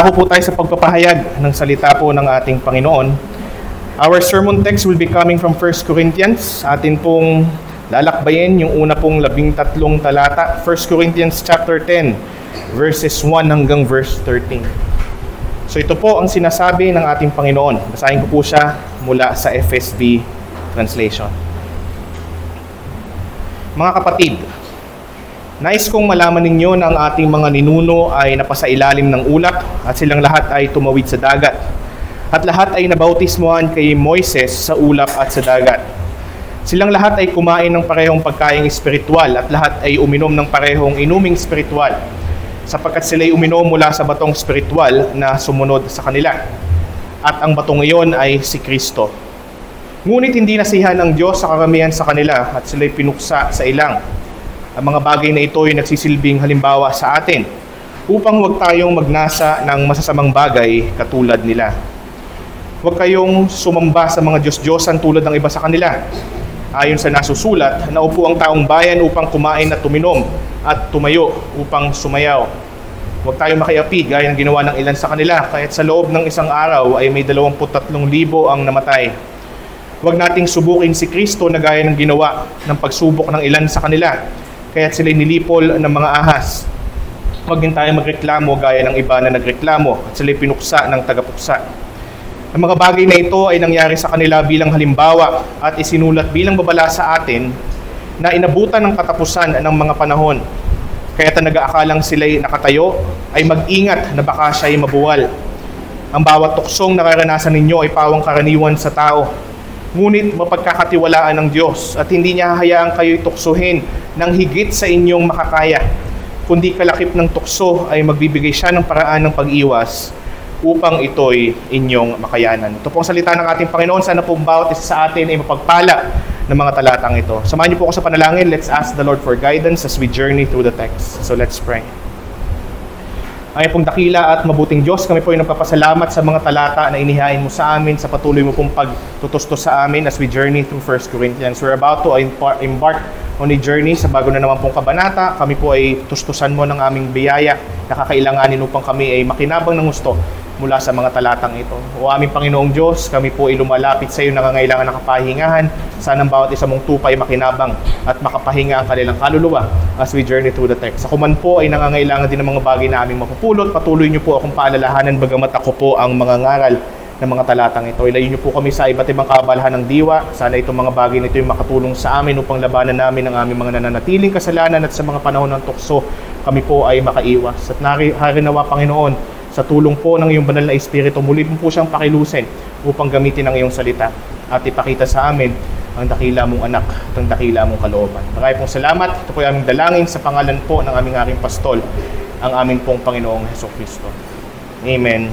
Dako po tayo sa pagpapahayag ng salita po ng ating Panginoon. Our sermon text will be coming from 1 Corinthians. Atin pong lalakbayin yung una pong 13 talata. 1 Corinthians chapter 10, verses 1 hanggang verse 13. So ito po ang sinasabi ng ating Panginoon. Basahin ko po siya mula sa FSB translation. Mga kapatid, nais kong malaman ninyo na ang ating mga ninuno ay napasailalim ng ulap at silang lahat ay tumawid sa dagat. At lahat ay nabautismuhan kay Moises sa ulap at sa dagat. Silang lahat ay kumain ng parehong pagkaing espiritual at lahat ay uminom ng parehong inuming espiritual, sapagkat sila'y uminom mula sa batong espiritual na sumunod sa kanila. At ang batong iyon ay si Kristo. Ngunit hindi nasihan ng Diyos sa karamihan sa kanila at sila'y pinuksa sa ilang. Ang mga bagay na ito ay nagsisilbing halimbawa sa atin upang huwag tayong magnasa ng masasamang bagay katulad nila. Huwag kayong sumamba sa mga Diyos-Diyosan tulad ng iba sa kanila. Ayon sa nasusulat, naupo ang taong bayan upang kumain at tuminom at tumayo upang sumayaw. Huwag tayong makiapi gaya ng ginawa ng ilan sa kanila, kaya't sa loob ng isang araw ay may 23,000 ang namatay. Huwag nating subukin si Kristo na gaya ng ginawa ng pagsubok ng ilan sa kanila, kaya't sila'y nilipol ng mga ahas. Huwag din tayo magreklamo gaya ng iba na nagreklamo at sila'y pinuksa ng tagapuksa. Ang mga bagay na ito ay nangyari sa kanila bilang halimbawa at isinulat bilang babala sa atin na inabutan ng katapusan ng mga panahon. Kaya't nag-aakalang sila'y nakatayo ay mag-ingat na baka siya'y mabuwal. Ang bawat tuksong nararanasan ninyo ay pawang karaniwan sa tao. Ngunit mapagkakatiwalaan ng Diyos at hindi niya hahayaang kayo'y tuksuhin ng higit sa inyong makakaya. Kundi kalakip ng tukso ay magbibigay siya ng paraan ng pag-iwas upang ito'y inyong makayanan. Ito po ang salita ng ating Panginoon. Sana po bawat isa sa atin ay mapagpala ng mga talatang ito. Samahan niyo po ako sa panalangin. Let's ask the Lord for guidance as we journey through the text. So let's pray. Ay pong dakila at mabuting Diyos, kami po ay nagpapasalamat sa mga talata na inihain mo sa amin, sa patuloy mo pong pagtutustos sa amin as we journey through 1 Corinthians. We're about to embark on a journey sa bago na naman pong kabanata. Kami po ay tustusan mo ng aming biyaya na kakailanganin upang kami ay makinabang ng gusto mula sa mga talatang ito. O aming Panginoong Diyos, kami po ay lumalapit sa iyo na nangangailangan ng kapahingahan. Sana ang bawat isa mong tupa ay makinabang at makapahinga ang kanilang kaluluwa as we journey through the text. Ako man po ay nangangailangan din ng mga bagay na aming mapupulot. Patuloy niyo po akong paalalahanan bagamat ako po ang mga ngaral ng mga talatang ito. Ilayo niyo po kami sa iba't ibang kaabalahan ng diwa. Sana itong mga bagay na ito ay makatulong sa amin upang labanan namin ang aming mga nananatiling kasalanan at sa mga panahon ng tukso kami po ay makaiwas. At harinawa Panginoon, sa tulong po ng iyong banal na Espiritu, muli po siyang pakilusin upang gamitin ang iyong salita at ipakita sa amin ang dakila mong anak at ang dakila mong kalooban. Maraming pong salamat. Ito po ay aming dalangin sa pangalan po ng aming aking pastol, ang aming pong Panginoong Hesukristo. Amen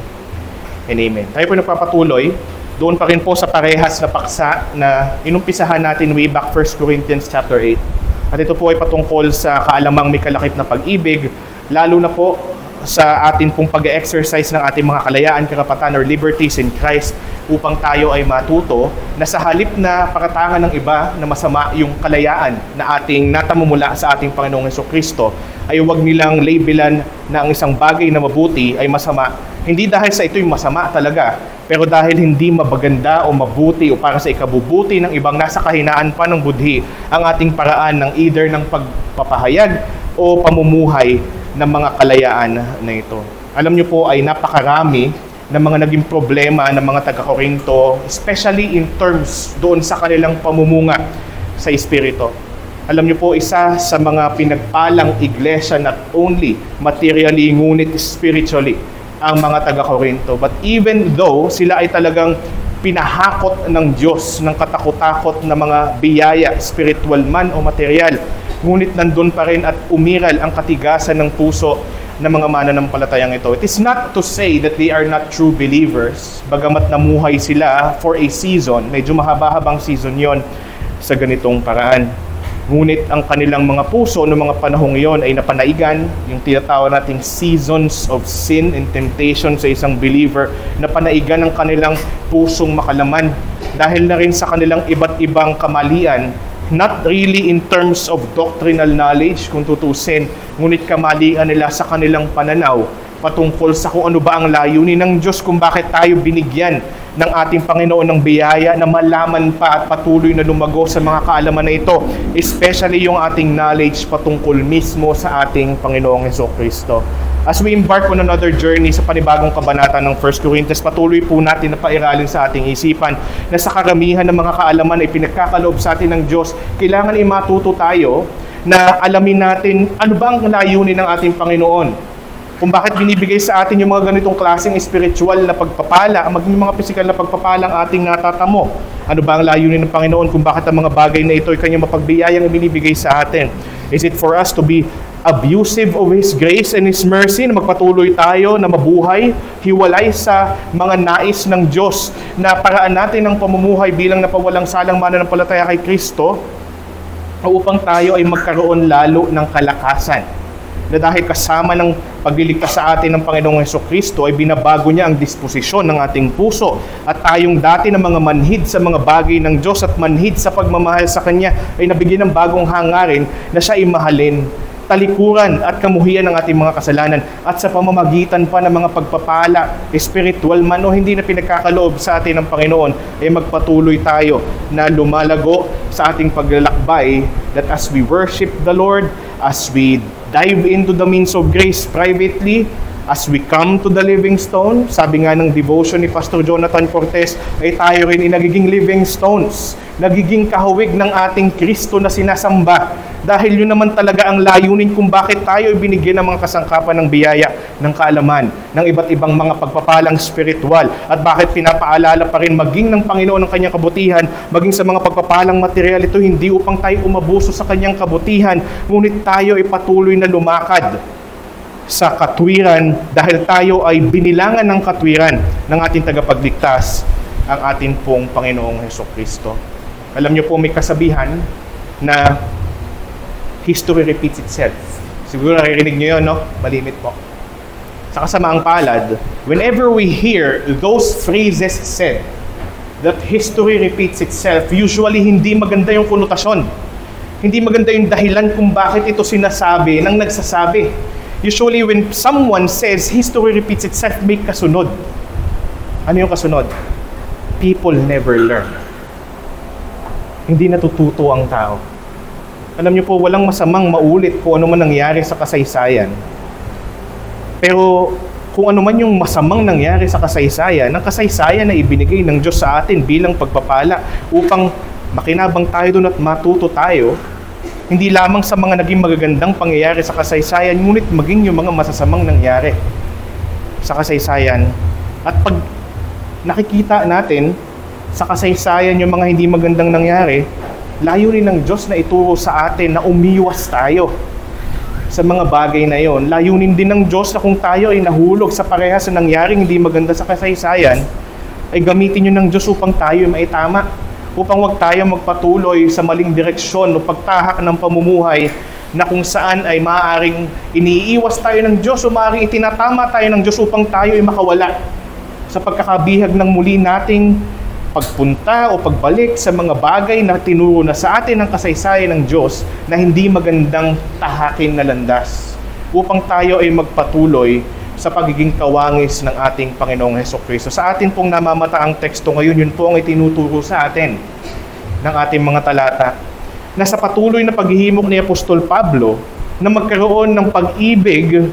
and amen. Tayo po nagpapatuloy doon pa rin po sa parehas na paksa na inumpisahan natin way back 1 Corinthians chapter 8. At ito po ay patungkol sa kaalamang may kalakip na pag-ibig, lalo na po sa atin pong pag-exercise ng ating mga kalayaan, karapatan, or liberties in Christ upang tayo ay matuto na sa halip na pakatangan ng iba na masama yung kalayaan na ating natamumula sa ating Panginoong Hesukristo, ay huwag nilang labelan na ang isang bagay na mabuti ay masama. Hindi dahil sa ito'y masama talaga, pero dahil hindi mabaganda o mabuti o para sa ikabubuti ng ibang nasa kahinaan pa ng budhi ang ating paraan ng either ng pagpapahayag o pamumuhay ng mga kalayaan na ito. Alam niyo po ay napakarami ng mga naging problema ng mga taga-Korinto, especially in terms doon sa kanilang pamumunga sa Espiritu. Alam niyo po, isa sa mga pinagpalang iglesia not only materially ngunit spiritually ang mga taga-Korinto. But even though sila ay talagang pinahakot ng Diyos ng katakot-takot na mga biyaya, spiritual man o material, ngunit nandun pa rin at umiral ang katigasan ng puso ng mga mananampalatayang ito. It is not to say that they are not true believers, bagamat namuhay sila for a season, medyo mahaba-habang season yon sa ganitong paraan. Ngunit ang kanilang mga puso noong mga panahong iyon ay napanaigan, yung tinatawag nating seasons of sin and temptation sa isang believer, napanaigan ang kanilang pusong makalaman dahil na rin sa kanilang iba't ibang kamalian. not really in terms of doctrinal knowledge, kung tutusin, ngunit kamalian nila sa kanilang pananaw patungkol sa kung ano ba ang layunin ng Diyos, kung bakit tayo binigyan ng ating Panginoon ng biyaya na malaman pa at patuloy na lumago sa mga kaalaman na ito, especially yung ating knowledge patungkol mismo sa ating Panginoong Hesukristo. As we embark on another journey sa panibagong kabanata ng 1 Corinthians, patuloy po natin na pairalin sa ating isipan na sa karamihan ng mga kaalaman ay pinagkakaloob sa atin ng Diyos, kailangan ay matuto tayo na alamin natin ano ba ang layunin ng ating Panginoon. Kung bakit binibigay sa atin yung mga ganitong klaseng spiritual na pagpapala, maging mga physical na pagpapala ang ating natatamo. Ano ba ang layunin ng Panginoon kung bakit ang mga bagay na ito ay kanyang mapagbiyayang binibigay sa atin? Is it for us to be abusive of His grace and His mercy, na magpatuloy tayo na mabuhay, hiwalay sa mga nais ng Diyos, na paraan natin ng pamumuhay bilang napawalang salang mananampalataya kay Kristo, upang tayo ay magkaroon lalo ng kalakasan? Na dahil kasama ng pagliligtas sa atin ng Panginoong Hesukristo ay binabago niya ang disposisyon ng ating puso, at tayong dati na mga manhid sa mga bagay ng Diyos at manhid sa pagmamahal sa Kanya ay nabigyan ng bagong hangarin na siya ay mahalin, talikuran at kamuhian ng ating mga kasalanan, at sa pamamagitan pa ng mga pagpapala, spiritual man o hindi na pinagkakaloob sa atin ng Panginoon, ay magpatuloy tayo na lumalago sa ating paglalakbay, that as we worship the Lord, as we dive into the means of grace privately, as we come to the living stone, sabi nga ng devotion ni Pastor Jonathan Cortez, ay tayo rin ay nagiging living stones, nagiging kahawig ng ating Kristo na sinasamba. Dahil yun naman talaga ang layunin kung bakit tayo ay binigyan ng mga kasangkapan ng biyaya, ng kaalaman, ng iba't ibang mga pagpapalang spiritual, at bakit pinapaalala pa rin maging ng Panginoon ang kanyang kabutihan, maging sa mga pagpapalang material. Ito hindi upang tayo umabuso sa kanyang kabutihan, ngunit tayo ay patuloy na lumakad sa katwiran, dahil tayo ay binilangan ng katwiran ng ating tagapagligtas, ang ating pong Panginoong Hesukristo. Alam niyo po, may kasabihan na history repeats itself. Siguro naririnig niyo yun, no? Malimit po. Sa kasamaang palad, whenever we hear those phrases said, that history repeats itself, usually hindi maganda yung konotasyon. Hindi maganda yung dahilan kung bakit ito sinasabi ng nagsasabi. Usually when someone says history repeats itself, may kasunod. Ano yung kasunod? People never learn. Hindi natututo ang tao. Alam niyo po, walang masamang maulit kung ano man nangyari sa kasaysayan. Pero kung ano man yung masamang nangyari sa kasaysayan, ang kasaysayan na ibinigay ng Diyos sa atin bilang pagpapala upang makinabang tayo doon at matuto tayo, hindi lamang sa mga naging magagandang pangyayari sa kasaysayan, ngunit maging yung mga masasamang nangyari sa kasaysayan. At pag nakikita natin sa kasaysayan yung mga hindi magandang nangyari, layunin ng Diyos na ituro sa atin na umiwas tayo sa mga bagay na yon. Layunin din ng Diyos na kung tayo ay nahulog sa parehas na nangyaring hindi maganda sa kasaysayan, ay gamitin yun ng Diyos upang tayo ay maitama, upang wag tayo magpatuloy sa maling direksyon o pagtahak ng pamumuhay na kung saan ay maaaring iniiwas tayo ng Diyos o maaaring itinatama tayo ng Diyos upang tayo ay makawala sa pagkakabihag ng muli nating pagpunta o pagbalik sa mga bagay na tinuro na sa atin ng kasaysayan ng Diyos na hindi magandang tahakin na landas, upang tayo ay magpatuloy sa pagiging kawangis ng ating Panginoong Hesukristo. Sa atin pong namamataang teksto ngayon, yun po ang itinuturo sa atin ng ating mga talata, na sa patuloy na paghihimok ni Apostol Pablo na magkaroon ng pag-ibig,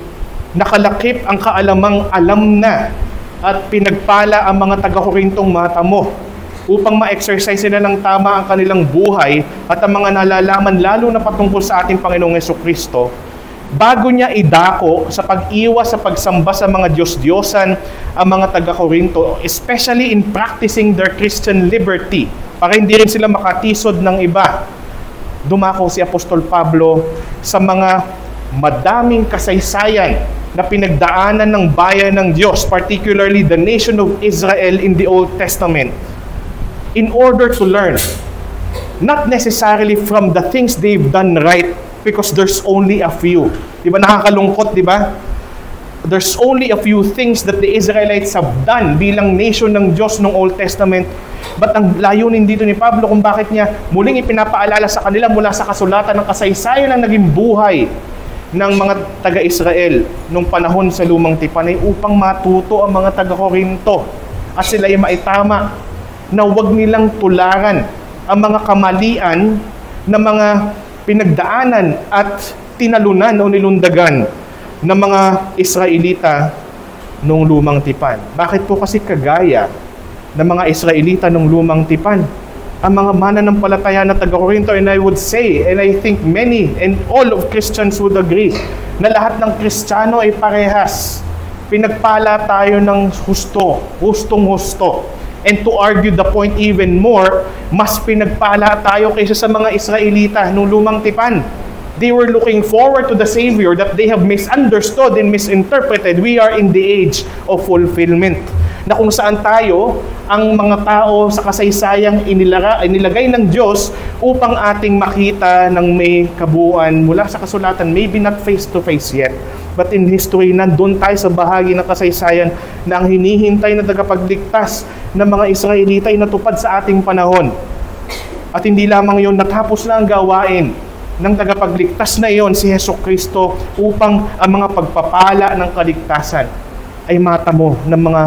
nakalakip ang kaalamang alam na at pinagpala ang mga taga-Korintong matamo upang ma-exercise sila ng tama ang kanilang buhay at ang mga nalalaman lalo na patungkol sa ating Panginoong Hesukristo, bago niya idako sa pag-iwas sa pagsamba sa mga Diyos-Diyosan ang mga taga-Korinto, especially in practicing their Christian liberty, para hindi rin sila makatisod ng iba. Dumako si Apostol Pablo sa mga madaming kasaysayan na pinagdaanan ng bayan ng Diyos, particularly the nation of Israel in the Old Testament, in order to learn, not necessarily from the things they've done right, because there's only a few. Diba nakakalungkot, diba? There's only a few things that the Israelites have done bilang nation ng Diyos ng Old Testament, But ang layunin dito ni Pablo kung bakit niya muling ipinapaalala sa kanila mula sa kasulatan ng kasaysayan ng naging buhay ng mga taga-Israel nung panahon sa Lumang Tipan ay upang matuto ang mga taga-Korinto at sila ay maitama na huwag nilang tularan ang mga kamalian na mga pinagdaanan at tinalunan o nilundagan ng mga Israelita noong Lumang Tipan. Bakit po kasi kagaya ng mga Israelita noong Lumang Tipan, ang mga mananampalataya na taga-Korinto, and I would say, and I think many and all of Christians would agree, na lahat ng Kristiyano ay parehas. Pinagpala tayo ng hustong-husto. And to argue the point even more, mas pinagpala tayo kaysa sa mga Israelita noong Lumang Tipan. They were looking forward to the Savior that they have misunderstood and misinterpreted. We are in the age of fulfillment, na kung saan tayo, ang mga tao sa kasaysayang inilagay ng Diyos upang ating makita ng may kabuuan mula sa kasulatan, maybe not face-to-face yet, but in history, nandun tayo sa bahagi ng kasaysayan na ang hinihintay na tagapagligtas ng mga Israelita ay natupad sa ating panahon. At hindi lamang yun, natapos na ang gawain ng tagapagligtas na iyon, si Hesukristo, upang ang mga pagpapala ng kaligtasan ay matamo ng mga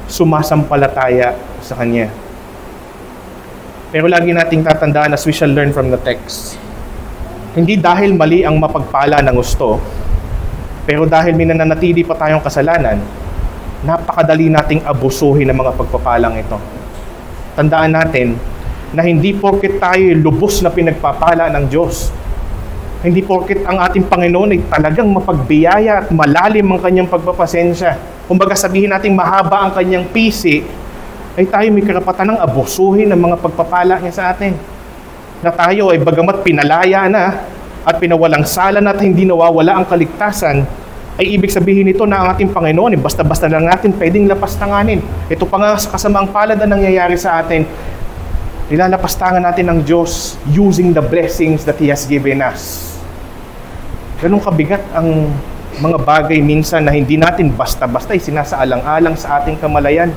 sumasampalataya sa Kanya. Pero lagi nating tatandaan, as we shall learn from the text, hindi dahil mali ang mapagpala ng gusto, pero dahil minananatili pa tayong kasalanan, napakadali nating abusuhin ang mga pagpapalang ito. Tandaan natin na hindi porket tayo lubos na pinagpapala ng Diyos, hindi porket ang ating Panginoon ay talagang mapagbiyaya at malalim ang Kanyang pagpapasensya, kumbaga sabihin natin mahaba ang Kanyang pisi, ay tayo may karapatan ng abusuhin ang mga pagpapala niya sa atin. Na tayo ay bagamat pinalaya na at pinawalang sala na at hindi nawawala ang kaligtasan, ay ibig sabihin nito na ang ating Panginoon, basta-basta lang natin pwedeng lapastanganin. Ito pa nga sa kasamaang palad na nangyayari sa atin, nilalapastangan natin ng Diyos using the blessings that He has given us. Ganun kabigat ang mga bagay minsan na hindi natin basta-basta sinasaalang-alang sa ating kamalayan.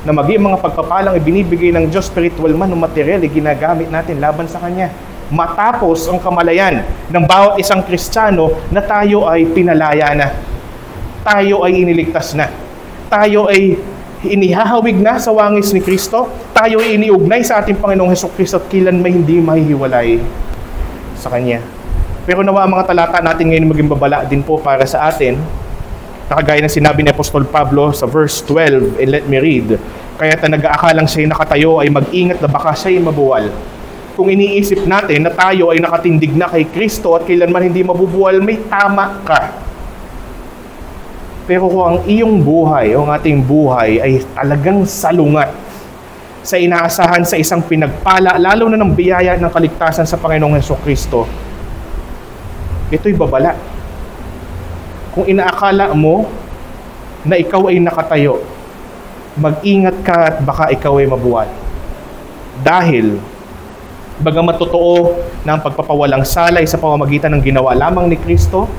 Na maging mga pagpapalang ibinibigay ng Diyos, spiritual man o material, ginagamit natin laban sa Kanya. Matapos ang kamalayan ng bawat isang Kristiyano na tayo ay pinalaya na. Tayo ay iniligtas na. Tayo ay inihahawig na sa wangis ni Kristo. Tayo ay iniugnay sa ating Panginoong Hesukristo at kailan may hindi mahihiwalay sa Kanya. Pero nawa ang mga talata natin ngayon maging babala din po para sa atin. Nakagaya ng sinabi ni Apostol Pablo sa verse 12, and let me read, "Kaya nag-aakalang siya'y nakatayo ay mag-ingat na baka siya'y mabuwal. Kung iniisip natin na tayo ay nakatindig na kay Kristo at kailanman hindi mabubuwal, may tama ka. Pero kung ang iyong buhay o ang ating buhay ay talagang salungat sa inaasahan sa isang pinagpala, lalo na ng biyaya ng kaligtasan sa Panginoong Hesukristo, ito'y babala. Kung inaakala mo na ikaw ay nakatayo, mag-ingat ka at baka ikaw ay mabuwal. Dahil, bagamat totoo na ang pagpapawalang sala ay sa pamamagitan ng ginawa lamang ni Kristo,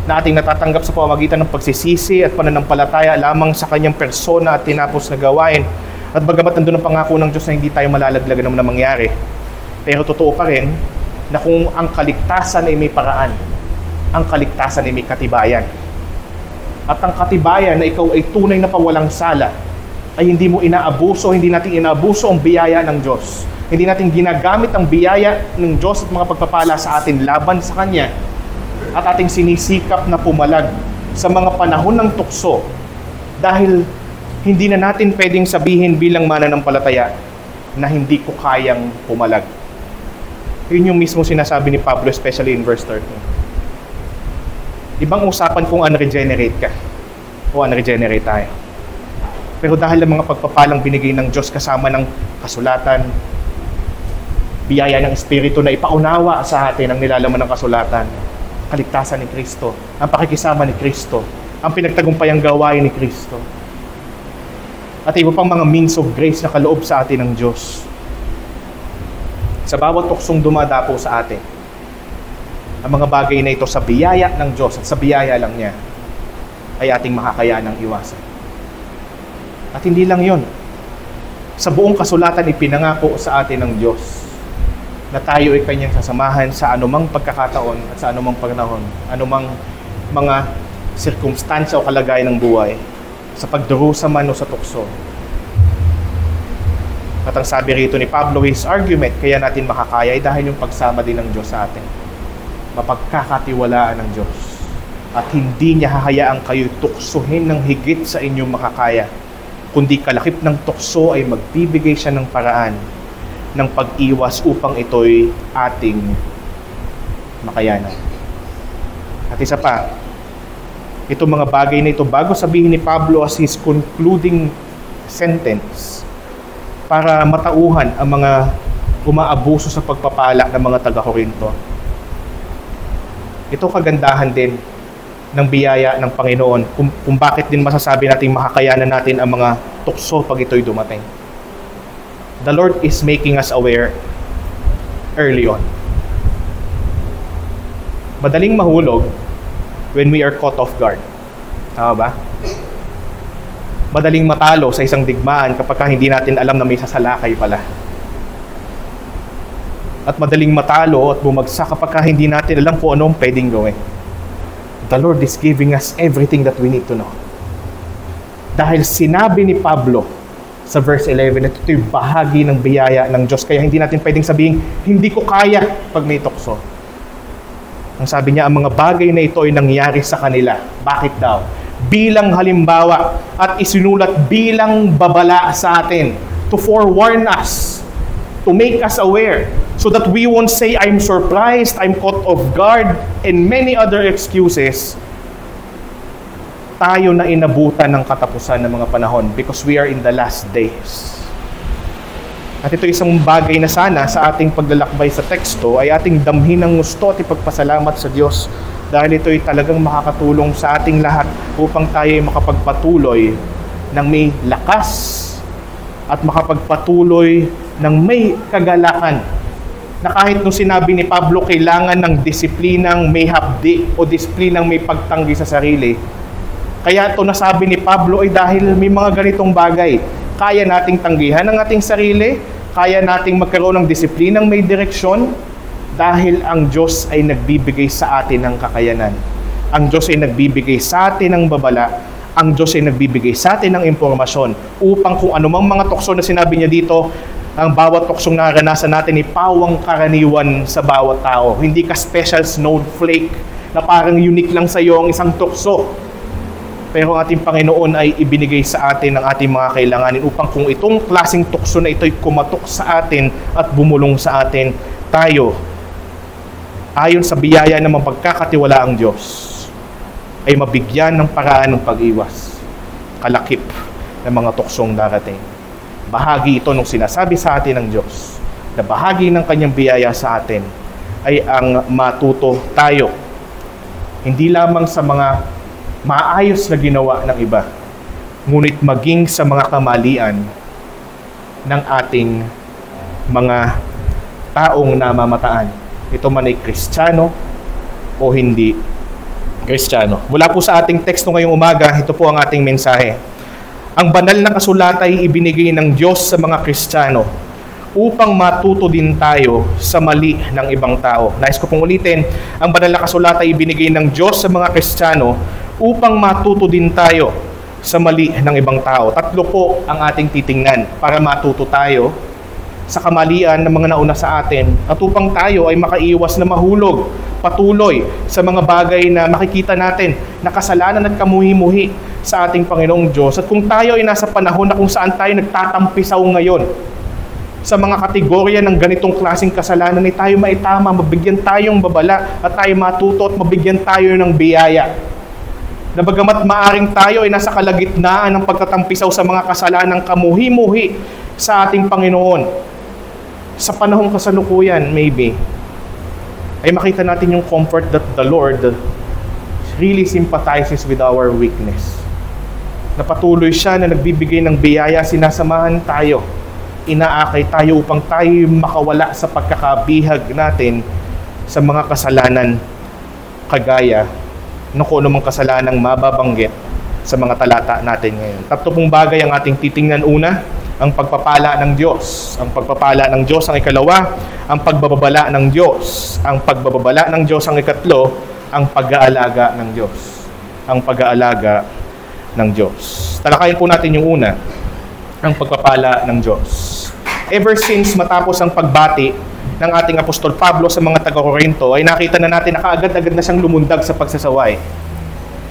na ating natatanggap sa pamamagitan ng pagsisisi at pananampalataya lamang sa Kanyang persona at tinapos na gawain, at bagamat nandun ang pangako ng Diyos na hindi tayo malalaglagan naman na mangyari, pero totoo pa rin na kung ang kaligtasan ay may paraan, ang kaligtasan ay may katibayan. At ang katibayan na ikaw ay tunay na pawalang sala ay hindi mo inaabuso, hindi natin inaabuso ang biyaya ng Diyos. Hindi natin ginagamit ang biyaya ng Diyos at mga pagpapala sa atin laban sa Kanya, at ating sinisikap na pumalag sa mga panahon ng tukso, dahil hindi na natin pwedeng sabihin bilang mananampalataya na hindi ko kayang pumalag. Yun yung mismo sinasabi ni Pablo, especially in verse 13. Ibang usapan kung unregenerate ka o unregenerate tayo. Pero dahil ang mga pagpapalang binigay ng Diyos kasama ng kasulatan, biyaya ng Espiritu na ipaunawa sa atin ang nilalaman ng kasulatan, kaligtasan ni Kristo, ang pakikisama ni Kristo, ang pinagtagumpayang gawain ni Kristo, at iba pang mga means of grace na kaloob sa atin ng Diyos. Sa bawat tuksong dumadapo sa atin, ang mga bagay na ito sa biyaya ng Diyos at sa biyaya lang niya ay ating makakayanang iwasan. At hindi lang yon. Sa buong kasulatan, ipinangako sa atin ng Diyos na tayo ay Kanyang sasamahan sa anumang pagkakataon at sa anumang panahon, anumang mga sirkumstansya o kalagayan ng buhay, sa pagdurusa man o sa tukso. At ang sabi rito ni Pablo, his argument, kaya natin makakaya ay dahil yung pagsama din ng Diyos sa atin. Mapagkakatiwalaan ng Diyos. At hindi niya hahayaang kayo tuksuhin ng higit sa inyong makakaya, kundi kalakip ng tukso ay magbibigay siya ng paraan ng pag-iwas upang ito'y ating makayanan. At isa pa, itong mga bagay na ito, bago sabihin ni Pablo as his concluding sentence, para matauhan ang mga umaabuso sa pagpapala ng mga taga-Korinto. Ito kagandahan din ng biyaya ng Panginoon kung bakit din masasabi natin makakayanan natin ang mga tukso pag ito'y dumating. The Lord is making us aware early on. Madaling mahulog when we are caught off guard. Tama ba? Madaling matalo sa isang digmaan kapag hindi natin alam na may sasalakay pala. At madaling matalo at bumagsak kapag hindi natin alam kung anong pwedeng gawin. The Lord is giving us everything that we need to know. Dahil sinabi ni Pablo sa verse 11 na ito yung bahagi ng biyaya ng Diyos. Kaya hindi natin pwedeng sabihin, hindi ko kaya pag may tukso. Ang sabi niya, ang mga bagay na ito ay nangyari sa kanila. Bakit daw? Bilang halimbawa at isinulat bilang babala sa atin to forewarn us, to make us aware, so that we won't say, I'm surprised, I'm caught off guard, and many other excuses. Tayo na inabutan ng katapusan ng mga panahon because we are in the last days. At ito isang bagay na sana sa ating paglalakbay sa teksto ay ating damhin ng gusto at ipagpasalamat sa Diyos dahil ito ay talagang makakatulong sa ating lahat upang tayo ay makapagpatuloy ng may lakas at makapagpatuloy ng may kagalakan na kahit nung sinabi ni Pablo kailangan ng disiplinang may hapdi o disiplinang may pagtanggi sa sarili. Kaya ito nasabi ni Pablo ay dahil may mga ganitong bagay. Kaya nating tanggihan ang ating sarili, kaya nating magkaroon ng disiplinang may direksyon dahil ang Diyos ay nagbibigay sa atin ng kakayanan. Ang Diyos ay nagbibigay sa atin ng babala. Ang Diyos ay nagbibigay sa atin ng impormasyon upang kung anumang mga tukso na sinabi niya dito, ang bawat tuksong naranasan natin ay pawang karaniwan sa bawat tao. Hindi ka special snowflake na parang unique lang sa iyo ang isang tukso. Pero ang ating Panginoon ay ibinigay sa atin ang ating mga kailanganin upang kung itong klaseng tukso na ito'y kumatok sa atin at bumulong sa atin, tayo, ayon sa biyaya ng mapagkakatiwalaang Diyos, ay mabigyan ng paraan ng pag-iwas, kalakip ng mga tuksong darating. Bahagi ito nung sinasabi sa atin ng Diyos, na bahagi ng Kanyang biyaya sa atin ay ang matuto tayo, hindi lamang sa mga maayos na ginawa ng iba, ngunit maging sa mga kamalian ng ating mga taong namamataan. Ito man ay Kristiyano o hindi Kristiyano. Mula po sa ating teksto ngayong umaga, ito po ang ating mensahe. Ang banal na kasulatan ay ibinigay ng Diyos sa mga Kristiyano upang matuto din tayo sa mali ng ibang tao. Nais ko pong ulitin, ang banal na kasulatan ay ibinigay ng Diyos sa mga Kristiyano upang matuto din tayo sa mali ng ibang tao. Tatlo po ang ating titingnan para matuto tayo sa kamalian ng mga nauna sa atin at upang tayo ay makaiwas na mahulog patuloy sa mga bagay na makikita natin na kasalanan at kamuhi-muhi sa ating Panginoong Diyos. At kung tayo ay nasa panahon na kung saan tayo nagtatampisaw ngayon sa mga kategorya ng ganitong klaseng kasalanan, ay tayo maitama, mabigyan tayong babala at tayo matuto at mabigyan tayo ng biyaya. Na bagamat maaring tayo ay nasa kalagitnaan ng pagtatampisaw sa mga kasalanang kamuhi-muhi sa ating Panginoon, sa panahong kasalukuyan, maybe, ay makita natin yung comfort that the Lord really sympathizes with our weakness. Na patuloy siya na nagbibigay ng biyaya, sinasamahan tayo, inaakay tayo upang tayo makawala sa pagkakabihag natin sa mga kasalanan kagaya ng kung anumang kasalanang mababanggit sa mga talata natin ngayon. Tatlo pong bagay ang ating titingnan. Una, ang pagpapala ng Diyos. Ang pagpapala ng Diyos ang ikalawa, ang pagbababala ng Diyos. Ang pagbababala ng Diyos ang ikatlo, ang pag-aalaga ng Diyos. Ang pag-aalaga ng Diyos. Talakayin po natin yung una, ang pagpapala ng Diyos. Ever since matapos ang pagbati ng ating Apostol Pablo sa mga taga-Korinto, ay nakita na natin na kaagad-agad na siyang lumundag sa pagsasaway.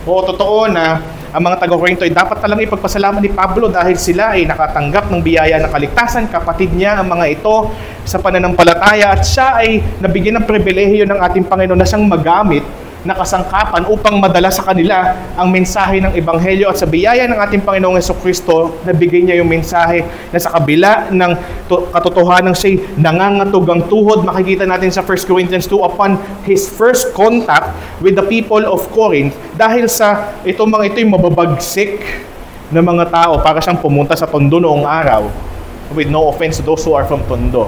Oo, totoo na ang mga taga-Korinto ay dapat talagang ipagpasalamat ni Pablo dahil sila ay nakatanggap ng biyaya ng kaligtasan, kapatid niya ang mga ito sa pananampalataya, at siya ay nabigyan ng pribilehiyo ng ating Panginoon na siyang magamit na kasangkapan upang madala sa kanila ang mensahe ng Ebanghelyo, at sa biyaya ng ating Panginoong Jesucristo, nabigay niya yung mensahe na sa kabila ng katotohanan siya'y nangangatog ang tuhod. Makikita natin sa 1 Corinthians 2, upon his first contact with the people of Corinth, dahil sa mga ito'y mababagsik na mga tao, para siyang pumunta sa Tondo noong araw, with no offense to those who are from Tondo.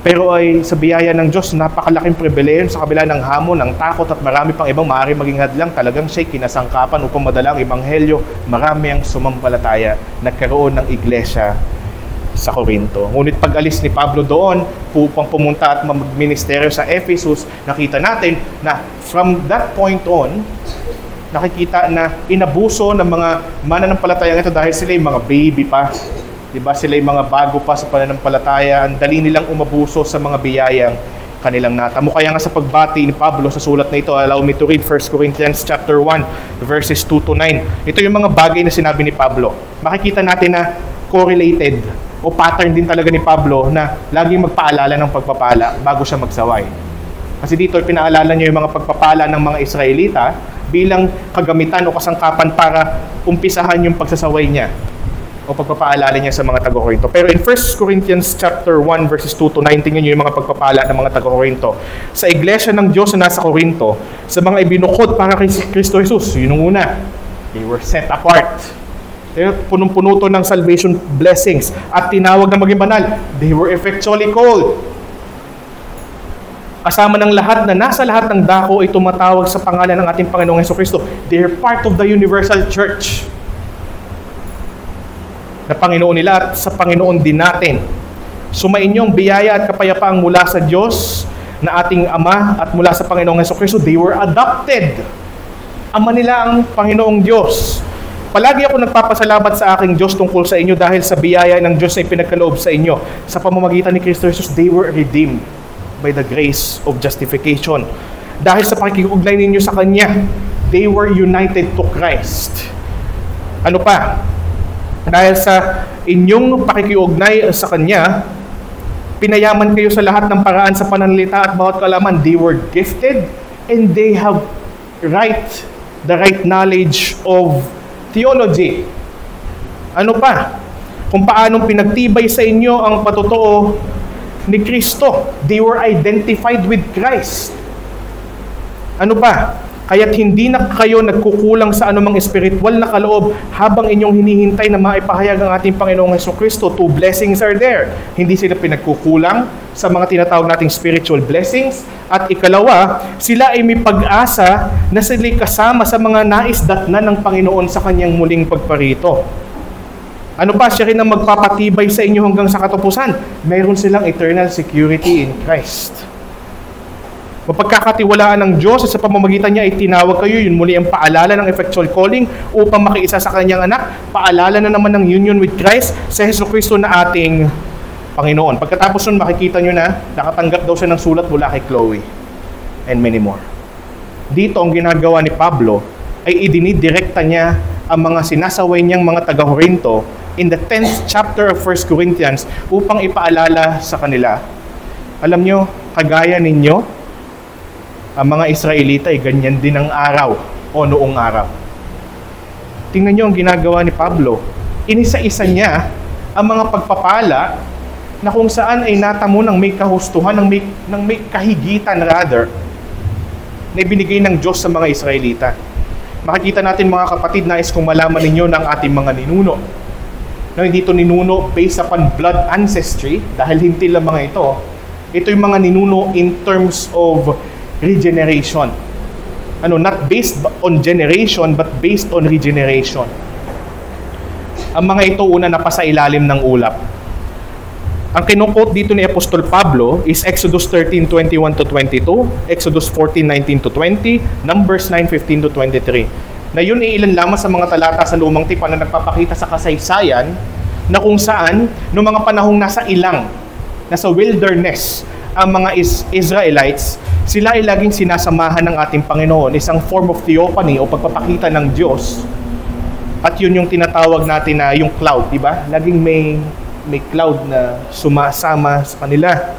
Pero ay sa biyaya ng Diyos, napakalaking pribilehiyo sa kabila ng hamon, ng takot at marami pang ibang maaaring maging hadlang. Talagang siya'y kinasangkapan upang madala ang Ebanghelyo. Marami ang sumampalataya, nagkaroon ng iglesia sa Corinto. Ngunit pag-alis ni Pablo doon, upang pumunta at magministeryo sa Ephesus, nakita natin na from that point on, nakikita na inabuso ng mga mananampalatayang ito dahil sila yung mga baby pa. Diba, sila yung mga bago pa sa pananampalataya, ang dali nilang umabuso sa mga biyayang kanilang natamo. Kaya nga sa pagbati ni Pablo sa sulat na ito, allow me to read 1 Corinthians chapter 1, verses 2 to 9. Ito yung mga bagay na sinabi ni Pablo. Makikita natin na correlated o pattern din talaga ni Pablo na laging magpaalala ng pagpapala bago siya magsaway. Kasi dito pinaalala niya yung mga pagpapala ng mga Israelita bilang kagamitan o kasangkapan para umpisahan yung pagsasaway niya o pagpapaalala niya sa mga taga-Korinto. Pero in 1 Corinthians chapter 1 verses 2 to 9, tingnan niyo yung mga pagpapala ng mga taga-Korinto. Sa iglesia ng Diyos na nasa Korinto, sa mga ibinukod para kay Kristo Jesus, yun ang una. They were set apart. Punong-puno to ng salvation blessings at tinawag na maging banal. They were effectually called. Kasama ng lahat na nasa lahat ng dako ay tumatawag sa pangalan ng ating Panginoong Jesucristo. They are part of the universal church na Panginoon nila at sa Panginoon din natin. Sumainyo ang biyaya at kapayapaang mula sa Diyos na ating Ama at mula sa Panginoong Jesucristo. They were adopted. Ama nila ang Panginoong Diyos. Palagi ako nagpapasalamat sa aking Diyos tungkol sa inyo dahil sa biyaya ng Diyos na ipinagkaloob sa inyo. Sa pamamagitan ni Kristo Jesus, they were redeemed by the grace of justification. Dahil sa pakikikugnay ninyo sa Kanya, they were united to Christ. Ano pa? Dahil sa inyong pakikiugnay sa Kanya, pinayaman kayo sa lahat ng paraan sa pananalita at bawat kaalaman. They were gifted and they have the right knowledge of theology. Ano pa? Kung paanong pinagtibay sa inyo ang patotoo ni Kristo. They were identified with Christ. Ano pa? Kaya't hindi na kayo nagkukulang sa anumang espiritual na kaloob habang inyong hinihintay na maipahayag ang ating Panginoong Jesucristo. Two blessings are there. Hindi sila pinagkukulang sa mga tinatawag nating spiritual blessings. At ikalawa, sila ay may pag-asa na sila'y kasama sa mga naisdatnan ng Panginoon sa kanyang muling pagparito. Ano pa? Siya rin ang magpapatibay sa inyo hanggang sa katapusan. Mayroon silang eternal security in Christ. Mapagkakatiwalaan ng Diyos at sa pamamagitan niya ay tinawag kayo. Yun muli ang paalala ng effectual calling upang makiisa sa kanyang anak. Paalala na naman ng union with Christ sa Jesucristo na ating Panginoon. Pagkatapos nun, makikita nyo na nakatanggap daw siya ng sulat mula kay Chloe and many more. Dito ang ginagawa ni Pablo ay idinidirekta niya ang mga sinasaway niyang mga taga-Korinto in the 10th chapter of 1 Corinthians upang ipaalala sa kanila. Alam nyo, kagaya ninyo, ang mga Israelita ay ganyan din ang araw o noong araw. Tingnan nyo ang ginagawa ni Pablo. Inisa-isa niya ang mga pagpapala na kung saan ay natamo ng may kahustuhan, ng may kahigitan rather, na ibinigay ng Diyos sa mga Israelita. Makikita natin mga kapatid, nais kong malaman ninyo ng ating mga ninuno. Na hindi ito ninuno based upon blood ancestry, dahil hintil lang mga ito. Ito yung mga ninuno in terms of regeneration. Not based on generation, but based on regeneration. ang mga ito una napasailalim ng ulap. Ang kinukot dito ni Apostol Pablo is Exodus 13:21 to 22, Exodus 14:19 to 20, Numbers 9:15 to 23. Na yun ay ilan lamang sa mga talata sa Lumang Tipan na nagpapakita sa kasaysayan na kung saan noong mga panahong nasa wilderness ang mga Israelites, sila ay laging sinasamahan ng ating Panginoon, isang form of theophany o pagpapakita ng Diyos. At yun yung tinatawag natin na yung cloud, di ba? Laging may cloud na sumasama sa kanila.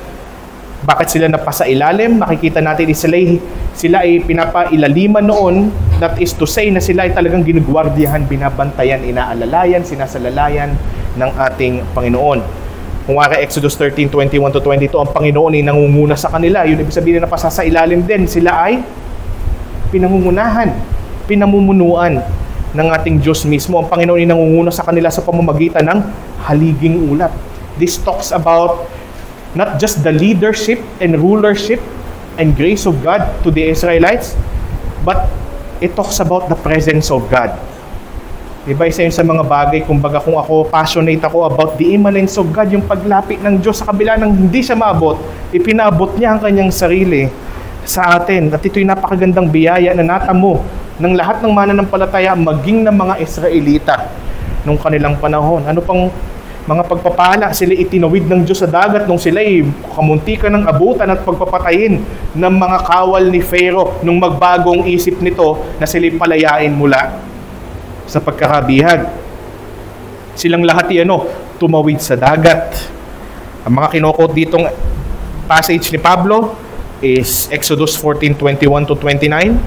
Bakit sila napasailalim? Makikita natin sila ay pinapailaliman noon. That is to say na sila ay talagang ginugwardiyahan, binabantayan, inaalalayan, sinasalalayan ng ating Panginoon. Kung wari Exodus 13:21 to 22, ang Panginoon ay nangunguna sa kanila. Yun ibig sabihin na napasasailalim din. Sila ay pinangungunahan, pinamumunuan ng ating Diyos mismo. Ang Panginoon ay nangunguna sa kanila sa pamamagitan ng haliging ulap. This talks about not just the leadership and rulership and grace of God to the Israelites, but it talks about the presence of God. Diba, isa yun sa mga bagay, kumbaga kung ako, passionate ako about the immanence of God, yung paglapit ng Diyos sa kabila ng hindi siya maabot, ipinaabot niya ang kanyang sarili sa atin. At ito'y napakagandang biyaya na natamo ng lahat ng mananampalataya, maging ng mga Israelita nung kanilang panahon. Ano pang mga pagpapala, sila itinawid ng Diyos sa dagat nung sila kamuntikan ng abutan at pagpapatayin ng mga kawal ni Pharaoh nung magbagong isip nito na sila palayain mula sa pagkakabihag. Silang lahat tumawid sa dagat. Ang mga kinukot ditong passage ni Pablo is Exodus 14:21 to 29,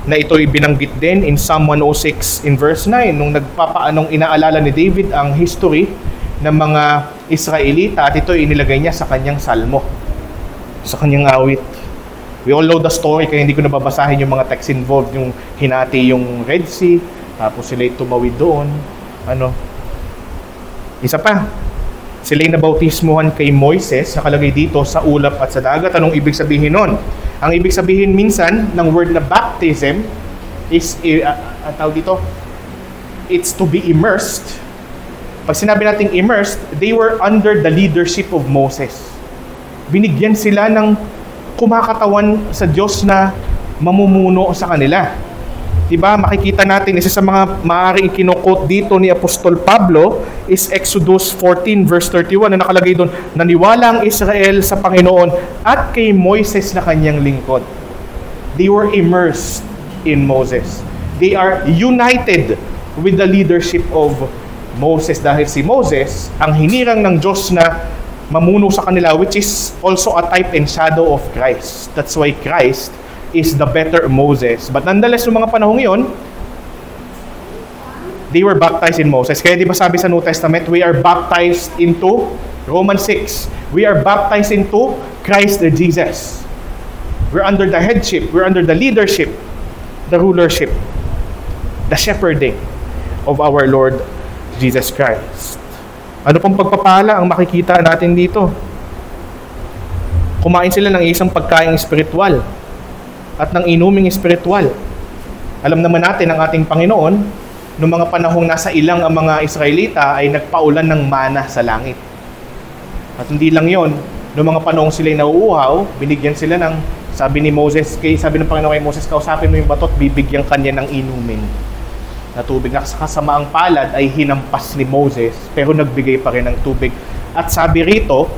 na ito'y binanggit din in Psalm 106 in verse 9 nung inaalala ni David ang history ng mga Israelita, at ito'y inilagay niya sa kanyang salmo, sa kanyang awit. We all know the story, kaya hindi ko nababasahin yung mga text involved, yung hinati yung Red Sea, tapos sila'y tumawid doon. Isa pa, sila'y nabautismuhan kay Moises, nakalagay dito sa ulap at sa dagat. Anong ibig sabihin nun? Ang ibig sabihin minsan ng word na baptism is, it's to be immersed. Pag sinabi nating immersed, they were under the leadership of Moses. Binigyan sila ng kumakatawan sa Diyos na mamumuno sa kanila. Diba, makikita natin, isa sa mga maaaring kinukot dito ni Apostol Pablo is Exodus 14 verse 31 na nakalagay doon, naniwala ang Israel sa Panginoon at kay Moises na kanyang lingkod. They were immersed in Moses. They are united with the leadership of Moses, dahil si Moses ang hinirang ng Diyos na mamuno sa kanila, which is also a type and shadow of Christ. That's why Christ is the better Moses. But nonetheless, yung mga panahong yun, they were baptized in Moses. Kaya di ba sabi sa New Testament, we are baptized into Romans 6. We are baptized into Christ Jesus. We're under the headship, we're under the leadership, the rulership, the shepherding of our Lord Jesus Christ. Ano pong pagpapala ang makikita natin dito? Kumain sila ng isang pagkaing espiritual at ng inuming espiritual. Alam naman natin ang ating Panginoon, noong mga panahong nasa ilang ang mga Israelita ay nagpaulan ng mana sa langit. At hindi lang yon, noong mga panahong sila'y nauuhaw, binigyan sila ng, sabi ng Panginoon kay Moses, kausapin mo yung bato at bibigyan kanya ng inumin na tubig, na sa kasamaang palad ay hinampas ni Moses, pero nagbigay pa rin ng tubig. At sabi rito,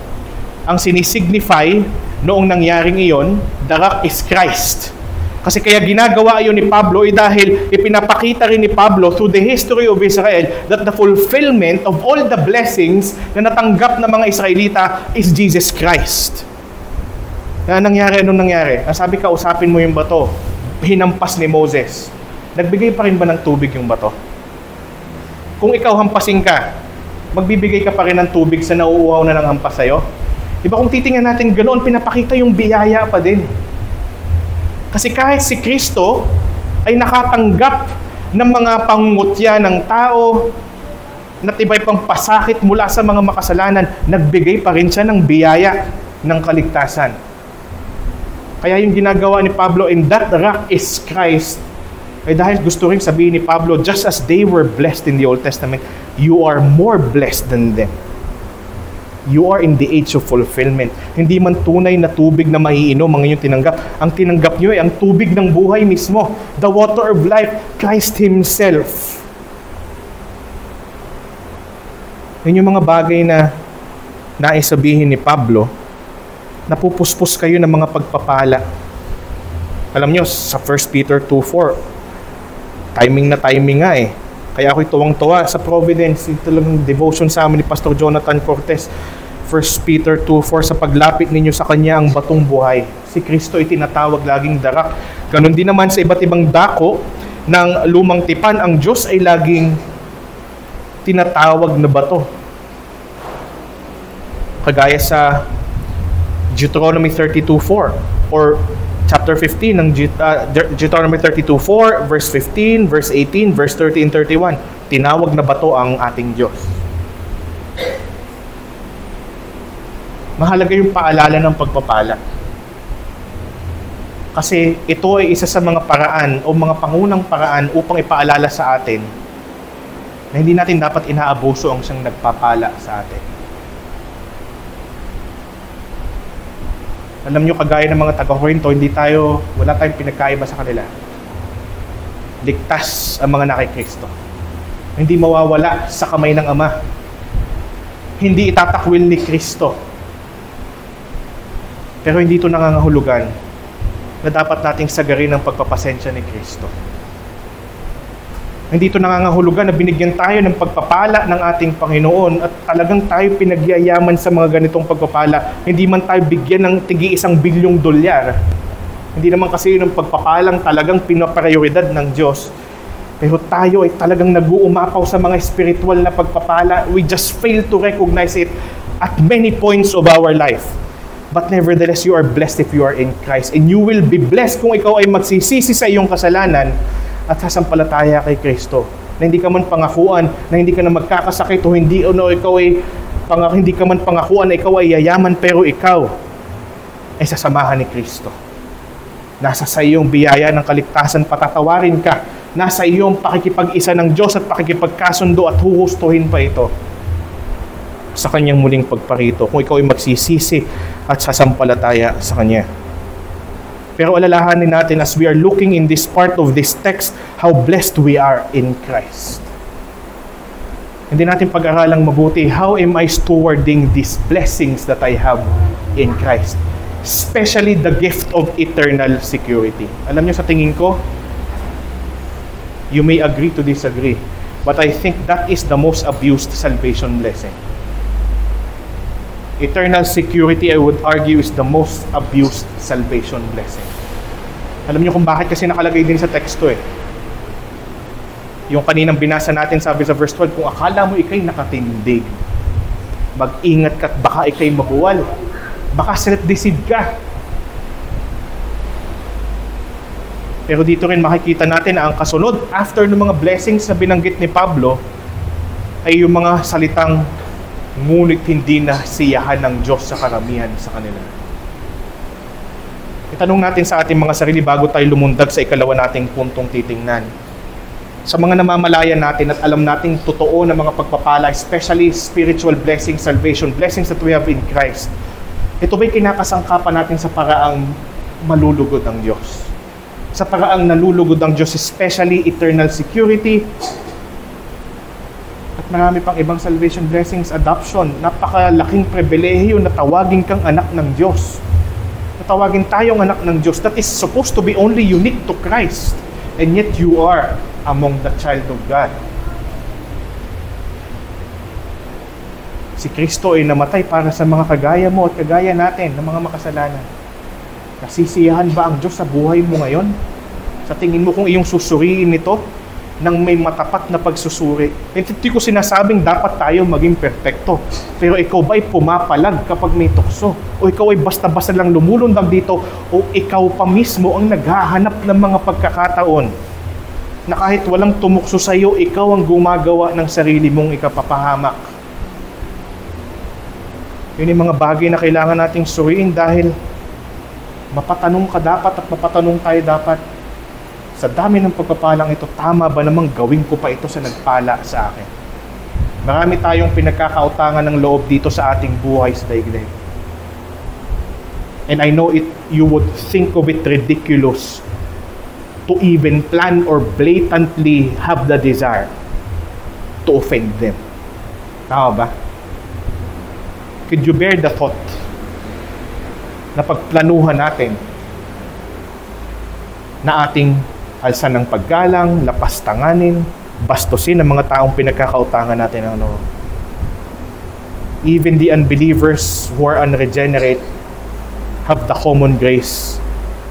ang sinisignify noong nangyaring iyon, the rock is Christ. Kasi kaya ginagawa yun ni Pablo dahil ipinapakita rin ni Pablo through the history of Israel that the fulfillment of all the blessings na natanggap ng mga Israelita is Jesus Christ. Anong nangyari? Sabi ka, usapin mo yung bato. Hinampas ni Moses. Nagbigay pa rin ba ng tubig yung bato? Kung ikaw hampasin ka, magbibigay ka pa rin ng tubig sa nauuhaw na ng hampas sa'yo? Diba kung titingnan natin ganoon, pinapakita yung biyaya pa din. Kasi kahit si Kristo ay nakatanggap ng mga pangungutya ng tao, natibay pang pasakit mula sa mga makasalanan, nagbigay pa rin siya ng biyaya ng kaligtasan. Kaya yung ginagawa ni Pablo, in that rock is Christ. Ay dahil gusto rin sabihin ni Pablo, just as they were blessed in the Old Testament, you are more blessed than them. You are in the age of fulfillment. Hindi man tunay na tubig na maiinom ang inyong tinanggap. Ang tinanggap nyo ay ang tubig ng buhay mismo. The water of life, Christ Himself. Yun yung mga bagay na naisabihin ni Pablo, napupuspos kayo ng mga pagpapala. Alam nyo, sa 1 Peter 2:4, timing na timing nga eh. Kaya ako'y tuwang-tuwa sa Providence. Ito lang devotion sa amin ni Pastor Jonathan Cortez. 1 Peter 2:4, sa paglapit ninyo sa Kanya ang batong buhay. Si Kristo ay tinatawag laging darak. Ganon din naman sa iba't ibang dako ng lumang tipan, ang Diyos ay laging tinatawag na bato. Kagaya sa Deuteronomy 32:4 or chapter 15 ng Deuteronomy 32:4, verse 15, verse 18, verse 30 and 31. Tinawag na bato ang ating Diyos. Mahalaga yung paalala ng pagpapala. Kasi ito ay isa sa mga paraan o mga pangunang paraan upang ipaalala sa atin na hindi natin dapat inaabuso ang siyang nagpapala sa atin. Alam nyo, kagaya ng mga taga-Corinto, wala tayong pinagkaiba sa kanila. Ligtas ang mga nakikristo. Hindi mawawala sa kamay ng Ama. Hindi itatakwil ni Kristo. Pero hindi ito nangangahulugan na dapat nating sagarin ang pagpapasensya ni Kristo. Hindi ito nangangahulugan na binigyan tayo ng pagpapala ng ating Panginoon at talagang tayo pinagyayaman sa mga ganitong pagpapala. Hindi man tayo bigyan ng tig-1 bilyong dolyar. Hindi naman kasi yun ang pagpapalang talagang pinaprioridad ng Diyos. Pero tayo ay talagang nag-uumapaw sa mga spiritual na pagpapala. We just fail to recognize it at many points of our life. But nevertheless, you are blessed if you are in Christ. And you will be blessed kung ikaw ay magsisisi sa iyong kasalanan at sasampalataya kay Kristo. Na hindi ka man pangakuan, na hindi ka na magkakasakit o hindi hindi ka man pangakuan na ikaw ay yayaman, pero ikaw ay sasamahan ni Kristo. Nasa sa iyong biyaya ng kaligtasan, patatawarin ka. Nasa iyong pakikipag-isa ng Diyos at pakikipagkasundo at huhustuhin pa ito sa Kanyang muling pagparito kung ikaw ay magsisisi at sasampalataya sa Kanya. Pero alalahanin natin as we are looking in this part of this text, how blessed we are in Christ. Hindi natin pag-aralang mabuti, how am I stewarding these blessings that I have in Christ? Especially the gift of eternal security. Alam niyo, sa tingin ko, you may agree to disagree, but I think that is the most abused salvation blessing. Eternal security, I would argue, is the most abused salvation blessing. Alam niyo kung bakit? Kasi nakalagay din sa teksto eh. Yung kaninang binasa natin, sabi sa verse 12, kung akala mo ikay nakatindig, mag-ingat ka at baka ikay mabuwal. Baka self-deceive ka. Pero dito rin makikita natin na ang kasunod, after ng mga blessings na binanggit ni Pablo, ay yung mga salitang ngunit hindi na siyahan ng Diyos sa karamihan sa kanila. Itanong natin sa ating mga sarili bago tayo lumundag sa ikalawa nating puntong titingnan. Sa mga namamalayan natin at alam nating totoo na mga pagpapala, especially spiritual blessings, salvation, blessings that we have in Christ, ito ba'y kinakasangkapan natin sa paraang malulugod ang Diyos? Sa paraang nalulugod ang Diyos, especially eternal security, at marami pang ibang salvation blessings, adoption, napakalaking pribilehiyo na tawagin kang anak ng Diyos. Natawagin tayong anak ng Diyos. That is supposed to be only unique to Christ. And yet you are among the child of God. Si Kristo ay namatay para sa mga kagaya mo at kagaya natin, ng mga makasalanan. Nasisiyahan ba ang Diyos sa buhay mo ngayon? Sa tingin mo kung iyong susuriin ito ng may matapat na pagsusuri. Hindi ko sinasabing dapat tayo maging perpekto. Pero ikaw ba'y pumapalag kapag may tukso? O ikaw ay basta-basta lang lumulundag dito? O ikaw pa mismo ang naghahanap ng mga pagkakataon na kahit walang tumukso sa iyo, ikaw ang gumagawa ng sarili mong ikapapahamak? Yun yung mga bagay na kailangan nating suriin dahil mapatanong ka dapat at mapatanong tayo dapat Sa dami ng pagpapalang ito, tama ba namang gawin ko pa ito sa nagpala sa akin? Marami tayong pinagkakautangan ng loob dito sa ating buhay sa daigdig. And I know you would think of it ridiculous to even plan or blatantly have the desire to offend them. Tama ba? Could you bear the thought na pagplanuhan natin na ating alsan ng paggalang, lapastanganin, bastusin ang mga taong pinagkakautangan natin ng Lord? Even the unbelievers who are unregenerate have the common grace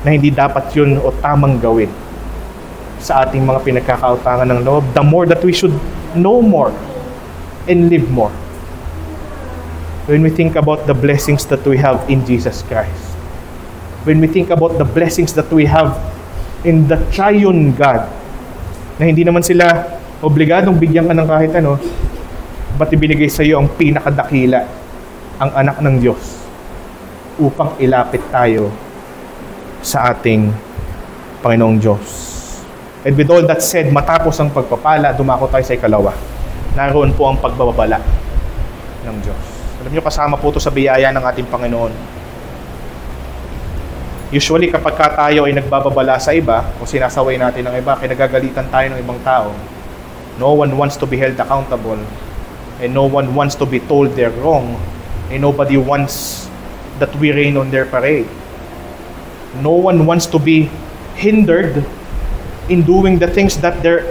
na hindi dapat yun o tamang gawin sa ating mga pinagkakautangan ng loob. The more that we should know more and live more when we think about the blessings that we have in Jesus Christ. When we think about the blessings that we have in the triune God, na hindi naman sila obligadong bigyan ka ng kahit ano, ba't ibinigay sa iyo ang pinakadakila, ang anak ng Diyos, upang ilapit tayo sa ating Panginoong Diyos. And with all that said, matapos ang pagpapala, dumako tayo sa ikalawa. Naroon po ang pagbababala ng Diyos. Alam niyo, kasama po ito sa biyaya ng ating Panginoon. Usually, kapag tayo ay nagbababala sa iba, o sinasaway natin ng iba, kinagagalitan tayo ng ibang tao, no one wants to be held accountable, and no one wants to be told they're wrong, and nobody wants that we rain on their parade. No one wants to be hindered in doing the things that they're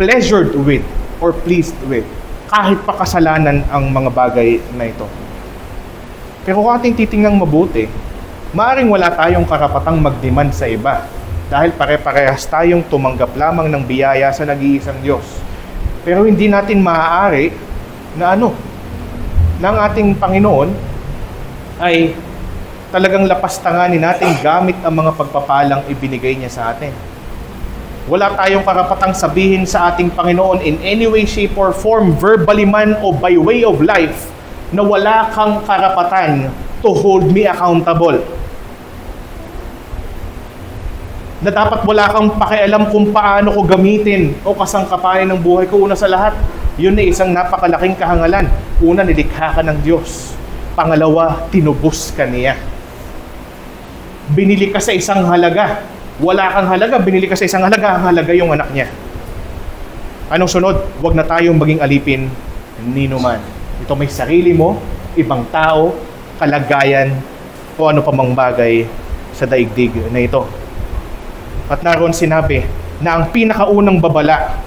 pleasured with or pleased with, kahit pa kasalanan ang mga bagay na ito. Pero kung ating titingang mabuti, maaaring wala tayong karapatang mag-demand sa iba dahil pare-parehas tayong tumanggap lamang ng biyaya sa nag-iisang Diyos. Pero hindi natin maaari na ng ating Panginoon ay talagang lapastanganin natin gamit ang mga pagpapalang ibinigay niya sa atin. Wala tayong karapatang sabihin sa ating Panginoon in any way, shape, or form, verbally man o by way of life, na wala kang karapatan to hold me accountable. Na dapat wala kang pakialam kung paano ko gamitin o kasangkapanin ng buhay ko. Una sa lahat, yun ay isang napakalaking kahangalan. Una, nilikha ka ng Diyos. Pangalawa, tinubos ka niya. Binili ka sa isang halaga. Wala kang halaga, binili ka sa isang halaga. Ang halaga yung anak niya. Anong sunod? Huwag na tayong maging alipin ni numan. Ito may sarili mo, ibang tao, kalagayan, o ano pa mang bagay sa daigdig na ito. At naroon sinabi na ang pinakaunang babala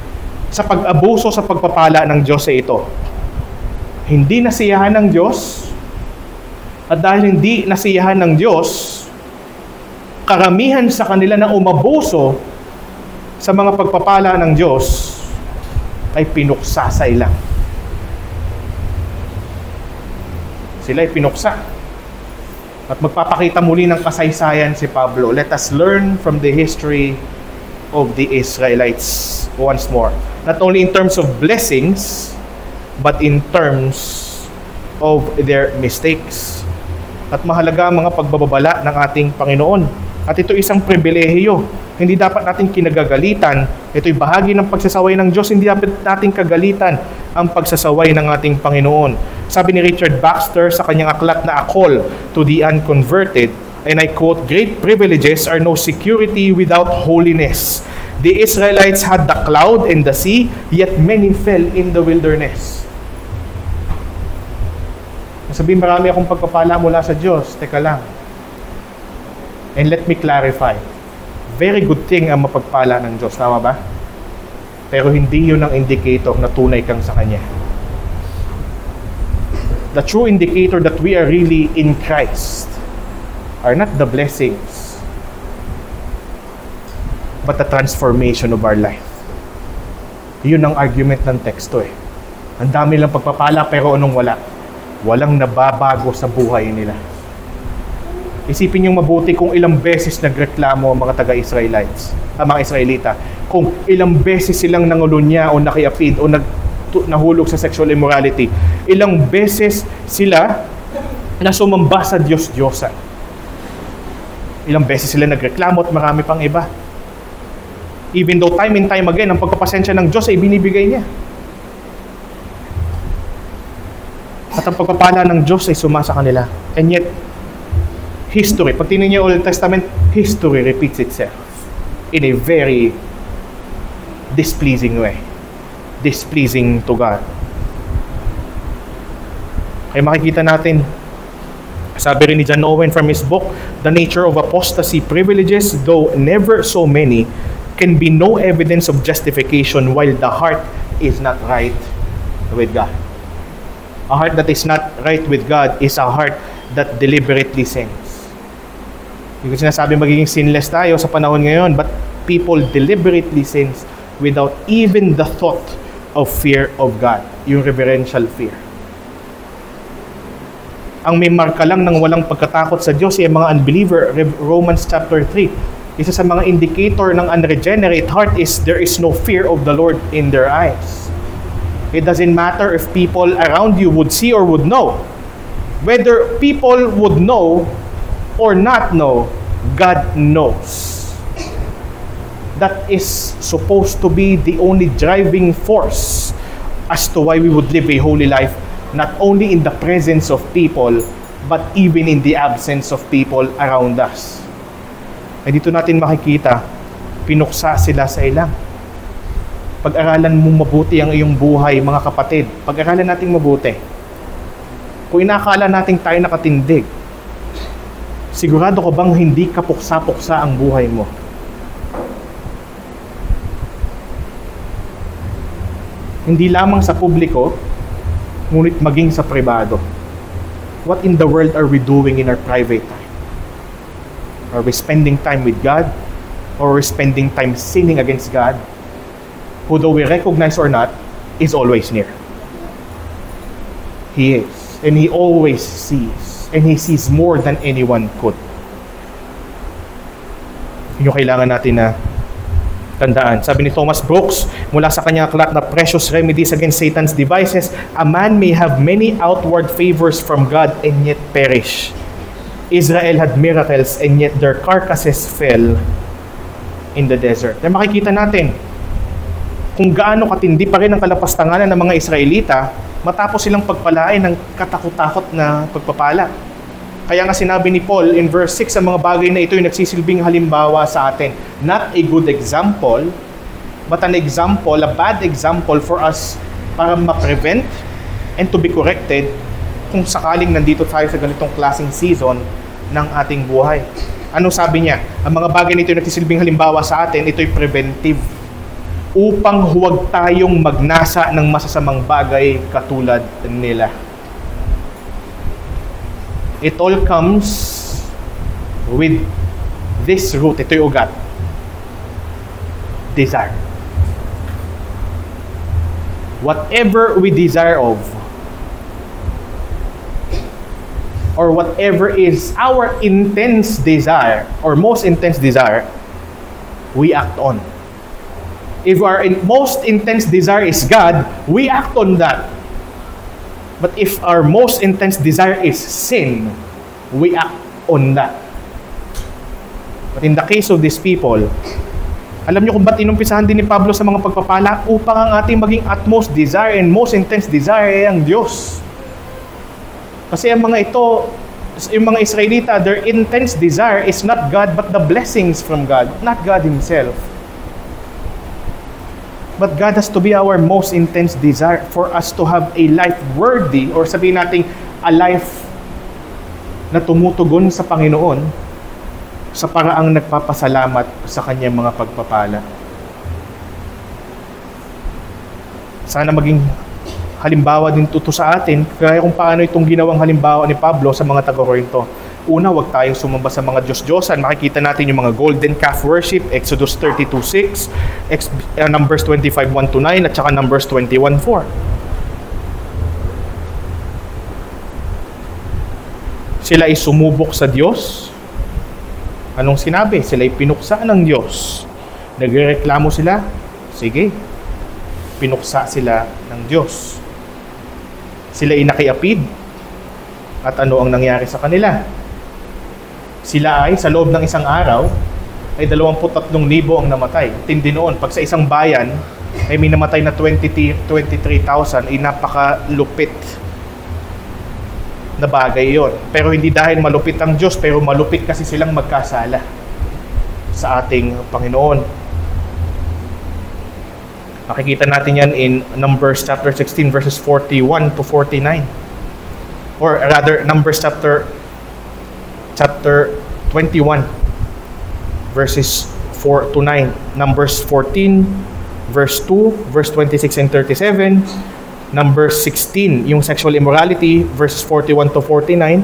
sa pag-abuso sa pagpapala ng Diyos ay ito. Hindi nasiyahan ng Diyos, at dahil hindi nasiyahan ng Diyos, karamihan sa kanila na umabuso sa mga pagpapala ng Diyos ay pinuksa sa ilang. Sila ay pinuksa. At magpapakita muli ng kasaysayan si Pablo. Let us learn from the history of the Israelites once more. Not only in terms of blessings, but in terms of their mistakes. At mahalaga ang mga pagbababala ng ating Panginoon. At ito isang pribilehiyo. Hindi dapat natin kinagagalitan. Ito'y bahagi ng pagsasaway ng Diyos. Hindi dapat natin kagalitan ang pagsasaway ng ating Panginoon. Sabi ni Richard Baxter sa kanyang aklat na A Call to the Unconverted, and I quote, "Great privileges are no security without holiness. The Israelites had the cloud and the sea, yet many fell in the wilderness." Sabihin, marami akong pagpapala mula sa Diyos. Teka lang. And let me clarify. Very good thing ang mapagpala ng Diyos. Tama ba? Pero hindi yun ang indicator na tunay kang sa Kanya. The true indicator that we are really in Christ are not the blessings, but the transformation of our life. Yun ang argument ng teksto eh. Ang dami lang pagpapala pero anong wala? Walang nababago sa buhay nila. Isipin niyong mabuti kung ilang beses nagreklamo ang mga taga-Israelites, ang mga Israelita. Kung ilang beses silang nangulunya o nakiapid o nahulog sa sexual immorality. Ilang beses sila na sumamba sa Diyos-Diyosan. Ilang beses sila nagreklamo at marami pang iba. Even though time and time again, ang pagpapasensya ng Diyos ay binibigay niya. At ang pagpapala ng Diyos ay sumasa kanila. And yet, history, pag tingnan niyo Old Testament, history repeats itself in a very displeasing way. Displeasing to God. Kaya makikita natin, sabi rin ni John Owen from his book, The Nature of Apostasy, Privileges, though never so many, can be no evidence of justification while the heart is not right with God. A heart that is not right with God is a heart that deliberately sins. Hindi ko sinasabi magiging sinless tayo sa panahon ngayon, but people deliberately sins without even the thought of fear of God, yung reverential fear. Ang may marka lang ng walang pagkatakot sa Diyos ay mga unbeliever. Romans chapter 3. Isa sa mga indicator ng unregenerate heart is there is no fear of the Lord in their eyes. It doesn't matter if people around you would see or would know. Whether people would know or not know, God knows. That is supposed to be the only driving force as to why we would live a holy life, not only in the presence of people, but even in the absence of people around us. Ay dito natin makikita, pinuksa sila sa ilang. Pag-aralan mo mabuti ang iyong buhay, mga kapatid. Pag-aralan natin mabuti. Kung inakala natin tayo nakatindig, sigurado ka bang hindi kapuksa-puksa ang buhay mo? Hindi lamang sa publiko, ngunit maging sa pribado. What in the world are we doing in our private time? Are we spending time with God? Or are we spending time sinning against God, who though we recognize or not, is always near? He is. And He always sees. And He sees more than anyone could. Yun yung kailangan natin na tandaan. Sabi ni Thomas Brooks, mula sa kanyang aklat na Precious Remedies Against Satan's Devices, a man may have many outward favors from God and yet perish. Israel had miracles and yet their carcasses fell in the desert. Kaya makikita natin kung gaano katindi pa rin ang kalapastanganan ng mga Israelita matapos silang pagpalain ng katakot-takot na pagpapala. Kaya nga sinabi ni Paul in verse 6, ang mga bagay na ito ay nagsisilbing halimbawa sa atin. Not a good example, but an example, a bad example for us para ma-prevent and to be corrected kung sakaling nandito tayo sa ganitong klaseng season ng ating buhay. Ano sabi niya? Ang mga bagay na ito ay nagsisilbing halimbawa sa atin, ito'y preventive upang huwag tayong magnasa ng masasamang bagay katulad nila. It all comes with this root. Ito'y ugat. Desire. Whatever we desire of, or whatever is our intense desire, or most intense desire, we act on. If our most intense desire is God, we act on that. But if our most intense desire is sin, we act on that. But in the case of these people, alam niyo kung ba't inumpisahan din ni Pablo sa mga pagpapala? Upang ang ating maging utmost desire and most intense desire ay ang Diyos. Kasi ang mga ito, yung mga Israelita, their intense desire is not God but the blessings from God, not God Himself. But God has to be our most intense desire for us to have a life worthy, or sabihin natin, a life na tumutugon sa Panginoon sa paraang nagpapasalamat sa Kanyang mga pagpapala. Sana maging halimbawa din ito sa atin, kaya kung paano itong ginawang halimbawa ni Pablo sa mga taga-Korinto. Una, huwag tayong sumamba sa mga Diyos-Diyosan. Makikita natin yung mga golden calf worship, Exodus 32:6, Numbers 25:1-9, at saka Numbers 21:4. Sila ay sumubok sa Diyos. Anong sinabi? Sila ay pinuksa ng Diyos. Nagrereklamo sila? Sige. Pinuksa sila ng Diyos. Sila ay nakiapid. At ano ang nangyari sa kanila? Sila ay sa loob ng isang araw ay 23,000 ang namatay. Tindi noon, pag sa isang bayan ay may namatay na 23,000, ay napakalupit na bagay yon. Pero hindi dahil malupit ang Diyos, pero malupit kasi silang magkasala sa ating Panginoon. Makikita natin yan in Numbers chapter 16 verses 41 to 49. Or rather, Numbers chapter 21 verses 4 to 9. Numbers 14 verse 2, verse 26 and 37. Numbers 16, yung sexual immorality, verses 41 to 49.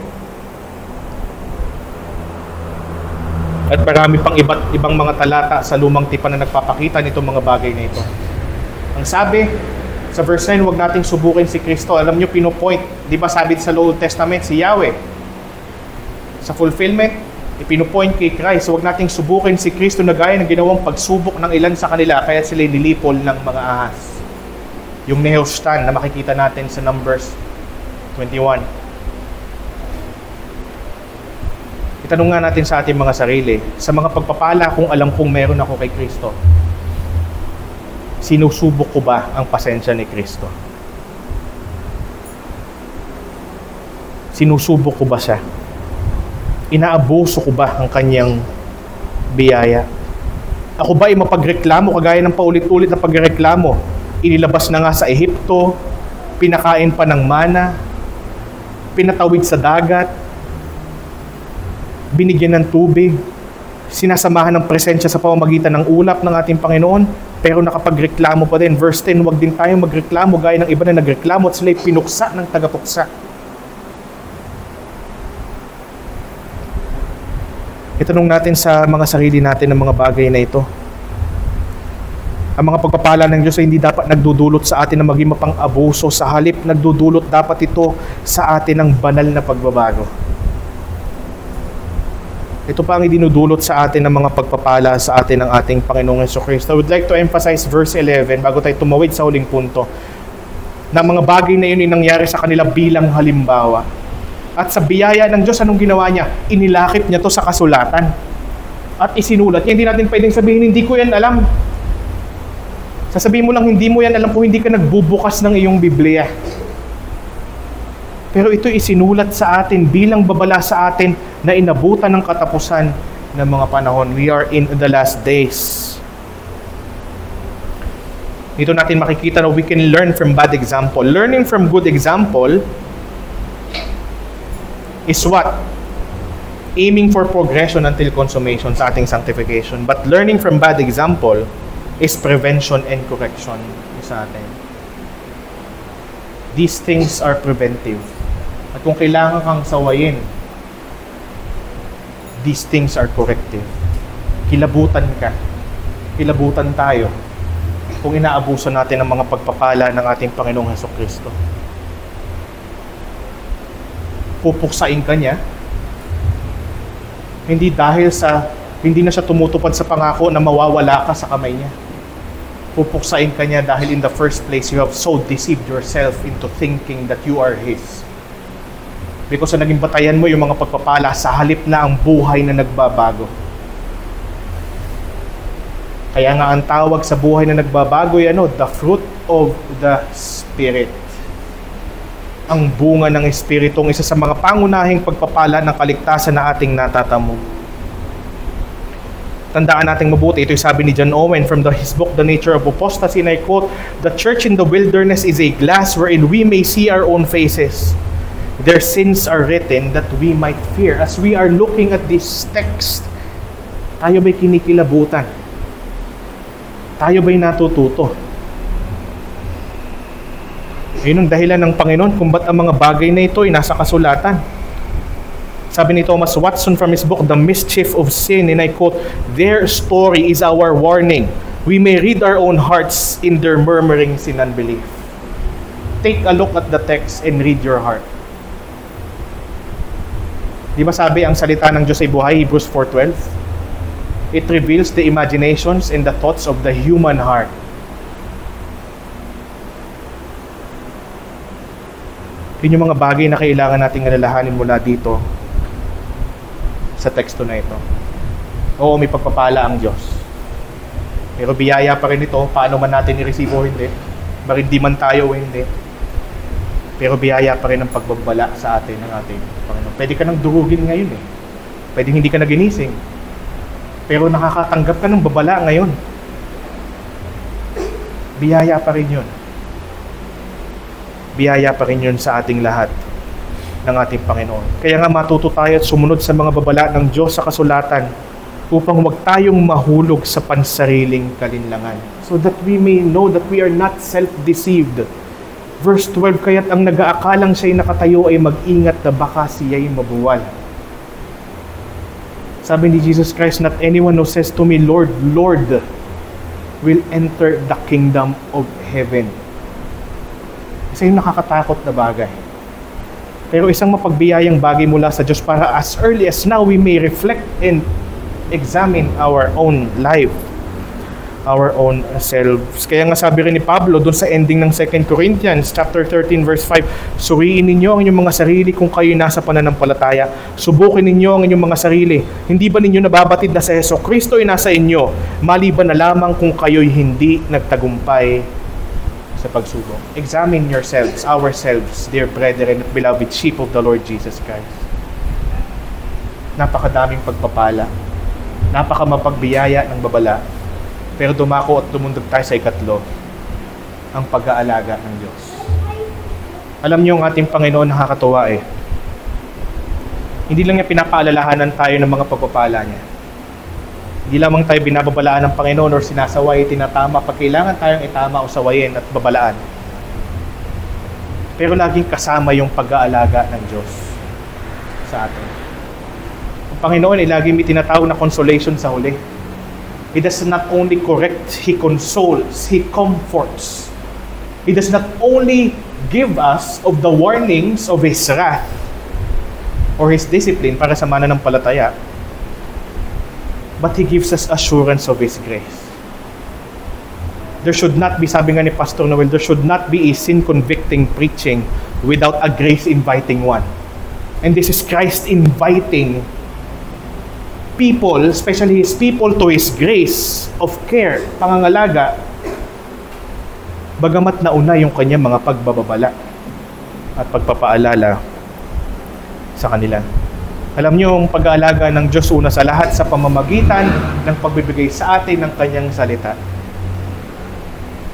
At marami pang iba't ibang mga talata sa lumang tipan na nagpapakita nitong mga bagay na ito. Ang sabi sa verse 9, huwag nating subukin si Kristo. Alam nyo, pinopoint, di ba sabi sa Old Testament, si Yahweh, sa fulfillment, ipinopoint kay Christ. Huwag nating subukin si Kristo na gaya ng ginawang pagsubok ng ilan sa kanila, kaya sila nilipol ng mga ahas. Yung Nehushtan na makikita natin sa Numbers 21. Itanong nga natin sa ating mga sarili, sa mga pagpapala kung alam kong meron ako kay Kristo, sinusubok ko ba ang pasensya ni Kristo? Sinusubok ko ba siya? Inaabuso ko ba ang kanyang biyaya? Ako ba ay mapagreklamo kagaya ng paulit-ulit na pagreklamo? Inilabas na nga sa Ehipto, pinakain pa ng mana, pinatawid sa dagat, binigyan ng tubig, sinasamahan ng presensya sa pamamagitan ng ulap ng ating Panginoon, pero nakapagreklamo pa din. Verse 10, huwag din tayo magreklamo gaya ng iba na nagreklamo at sila'y pinuksa ng tagapuksa. Itanong natin sa mga sarili natin ng mga bagay na ito. Ang mga pagpapala ng Diyos ay hindi dapat nagdudulot sa atin na maging mapang-abuso. Sa halip, nagdudulot dapat ito sa atin ng banal na pagbabago. Ito pa ang idinudulot sa atin ng mga pagpapala sa atin ng ating Panginoong Jesucristo. I would like to emphasize verse 11 bago tayo tumawid sa huling punto, na mga bagay na yun ay nangyari sa kanila bilang halimbawa. At sa biyaya ng Diyos, anong ginawa niya? Inilakip niya to sa kasulatan at isinulat niya. Hindi natin pwedeng sabihin, hindi ko yan alam. Sasabihin mo lang, hindi mo yan alam kung hindi ka nagbubukas ng iyong Biblia. Pero ito isinulat sa atin bilang babala sa atin na inabutan ng katapusan ng mga panahon. We are in the last days. Dito natin makikita na we can learn from bad example. Learning from good example is what? Aiming for progression until consummation sa ating sanctification. But learning from bad example is prevention and correction sa atin. These things are preventive. At kung kailangan kang sawayin, these things are corrective. Kilabutan ka. Kilabutan tayo kung inaabuso natin ang mga pagpapala ng ating Panginoong Jesucristo. Pupuksain ka niya, hindi dahil sa hindi na siya tumutupad sa pangako na mawawala ka sa kamay niya. Pupuksain ka niya dahil in the first place you have so deceived yourself into thinking that you are His. Because sa naging batayan mo yung mga pagpapala sa halip na ang buhay na nagbabago. Kaya nga ang tawag sa buhay na nagbabago ay the fruit of the Spirit. Ang bunga ng Espiritong isa sa mga pangunahing pagpapala ng kaligtasan na ating natatamo. Tandaan nating mabuti, ito yung sabi ni John Owen from his book, The Nature of Apostasy, and I quote, "The church in the wilderness is a glass wherein we may see our own faces. Their sins are written that we might fear." As we are looking at this text, tayo ba'y kinikilabutan? Tayo ba'y natututo? Yun ang dahilan ng Panginoon kung ba't ang mga bagay na ito ay nasa kasulatan. Sabi ni Thomas Watson from his book, The Mischief of Sin, and I quote, "Their story is our warning. We may read our own hearts in their murmurings in unbelief." Take a look at the text and read your heart. Di ba sabi ang salita ng Diyos ay buhay, Hebrews 4:12? It reveals the imaginations and the thoughts of the human heart. Yun yung mga bagay na kailangan nating alalahanin mula dito sa teksto na ito. Oo, may pagpapala ang Diyos. Pero biyaya pa rin ito, paano man natin i-receive o hindi. Marindi man tayo o hindi. Pero biyaya pa rin ang pagbabala sa atin ng ating Panginoon. Pwede ka nang durugin ngayon eh. Pwede hindi ka naginising. Pero nakakatanggap ka ng babala ngayon. Biyaya pa rin yun. Biyaya pa rin yun sa ating lahat ng ating Panginoon. Kaya nga matuto tayo at sumunod sa mga babala ng Diyos sa kasulatan upang huwag tayong mahulog sa pansariling kalinlangan. So that we may know that we are not self-deceived. Verse 12, kaya't ang nag-aakalang siya'y nakatayo ay mag-ingat na baka siya'y mabuwal. Sabi ni Jesus Christ, not anyone who says to me, Lord, Lord, will enter the kingdom of heaven. Isa yung nakakatakot na bagay. Pero isang mapagbiyayang bagay mula sa Diyos para as early as now, we may reflect and examine our own life, our own selves. Kaya nga sabi rin ni Pablo doon sa ending ng 2 Corinthians chapter 13 verse 5, suriin ninyo ang inyong mga sarili kung kayo nasa pananampalataya. Subukin ninyo ang inyong mga sarili. Hindi ba ninyo nababatid na sa Jesucristo ay nasa inyo, maliban na lamang kung kayo'y hindi nagtagumpay sa pagsubok. Examine yourselves, ourselves, dear brethren and beloved sheep of the Lord Jesus Christ. Napakadaming pagpapala, napakamapagbiyaya ng babala, pero dumako at dumundag tayo sa ikatlo, ang pag-aalaga ng Diyos. Alam niyo, ang ating Panginoon nakakatuwa eh. Hindi lang niya pinapaalalahanan tayo ng mga pagpapala niya. Hindi lamang tayo binababalaan ng Panginoon or sinasaway, tinatama pag kailangan tayong itama o sawayin at babalaan. Pero laging kasama yung pag-aalaga ng Diyos sa atin. Panginoon ay lagi may tinatawag na consolation sa huli. He does not only correct, He consoles, He comforts. He does not only give us of the warnings of His wrath or His discipline para sa mananampalataya, but He gives us assurance of His grace. There should not be, sabi nga ni Pastor Noel, there should not be a sin-convicting preaching without a grace-inviting one. And this is Christ inviting people, especially His people, to His grace of care, pangangalaga, bagamat nauna yung kanyang mga pagbababala at pagpapaalala sa kanila. Alam niyo, ang pag-aalaga ng Diyos una sa lahat sa pamamagitan ng pagbibigay sa atin ng kanyang salita,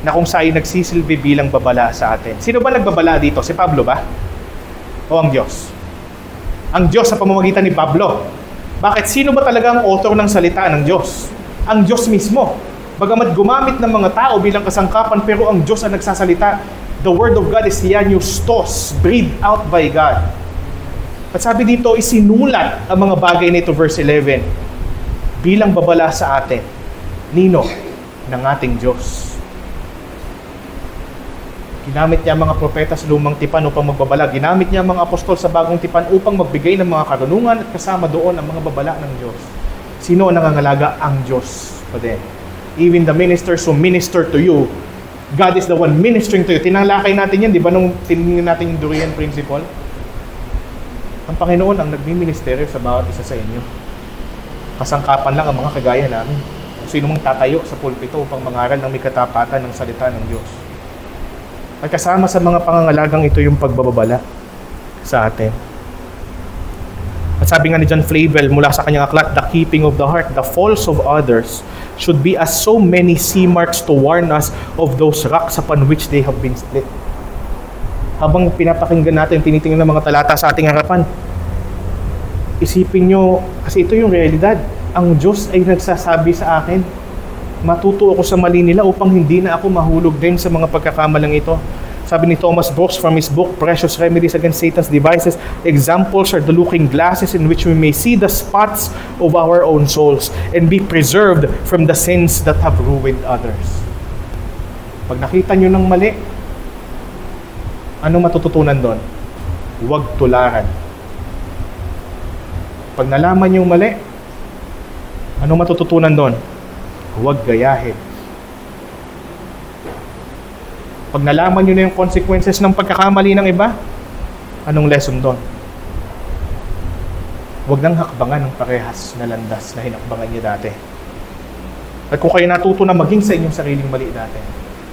na kung saan nagsisilbi bilang babala sa atin. Sino ba nagbabala dito? Si Pablo ba? O ang Diyos? Ang Diyos sa pamamagitan ni Pablo. Bakit? Sino ba talaga ang author ng salita ng Diyos? Ang Diyos mismo. Bagamat gumamit ng mga tao bilang kasangkapan, pero ang Diyos ang nagsasalita. The Word of God is ianiustos, breathed out by God. At sabi dito, isinulat ang mga bagay nito, verse 11, bilang babala sa atin. Nino? Ng ating Diyos. Ginamit niya ang mga propeta sa lumang tipan upang magbabala. Ginamit niya ang mga apostol sa bagong tipan upang magbigay ng mga karunungan at kasama doon ang mga babala ng Diyos. Sino ang nangangalaga? Ang Diyos pa din. Even the ministers who minister to you, God is the one ministering to you. Tinalakay natin yan, di ba, nung tinignan natin yung Durian Principle? Ang Panginoon ang nagmi-ministeryo sa bawat isa sa inyo. Kasangkapan lang ang mga kagaya namin. Sino mang tatayo sa pulpito upang mangaral ng may katapatan ng salita ng Diyos. At kasama sa mga pangangalagang ito yung pagbababala sa atin. At sabi nga ni John Flavel mula sa kanyang aklat, the keeping of the heart, the faults of others should be as so many sea marks to warn us of those rocks upon which they have been split. Habang pinapakinggan natin, tinitingnan ng mga talata sa ating harapan, isipin nyo, kasi ito yung realidad. Ang Diyos ay nagsasabi sa akin, matuto ako sa mali nila upang hindi na ako mahulog din sa mga pagkakamalang ito. Sabi ni Thomas Brooks from his book, Precious Remedies Against Satan's Devices, examples are the looking glasses in which we may see the spots of our own souls and be preserved from the sins that have ruined others. Pag nakita nyo ng mali, anong matututunan doon? Huwag tularan. Pag nalaman yung mali, anong matututunan doon? Huwag gayahin. Pag nalaman nyo na yung consequences ng pagkakamali ng iba, anong lesson doon? Huwag nang hakbangan ng parehas na landas na hinakbangan niyo dati. At kung kayo natuto na maging sa inyong sariling mali dati,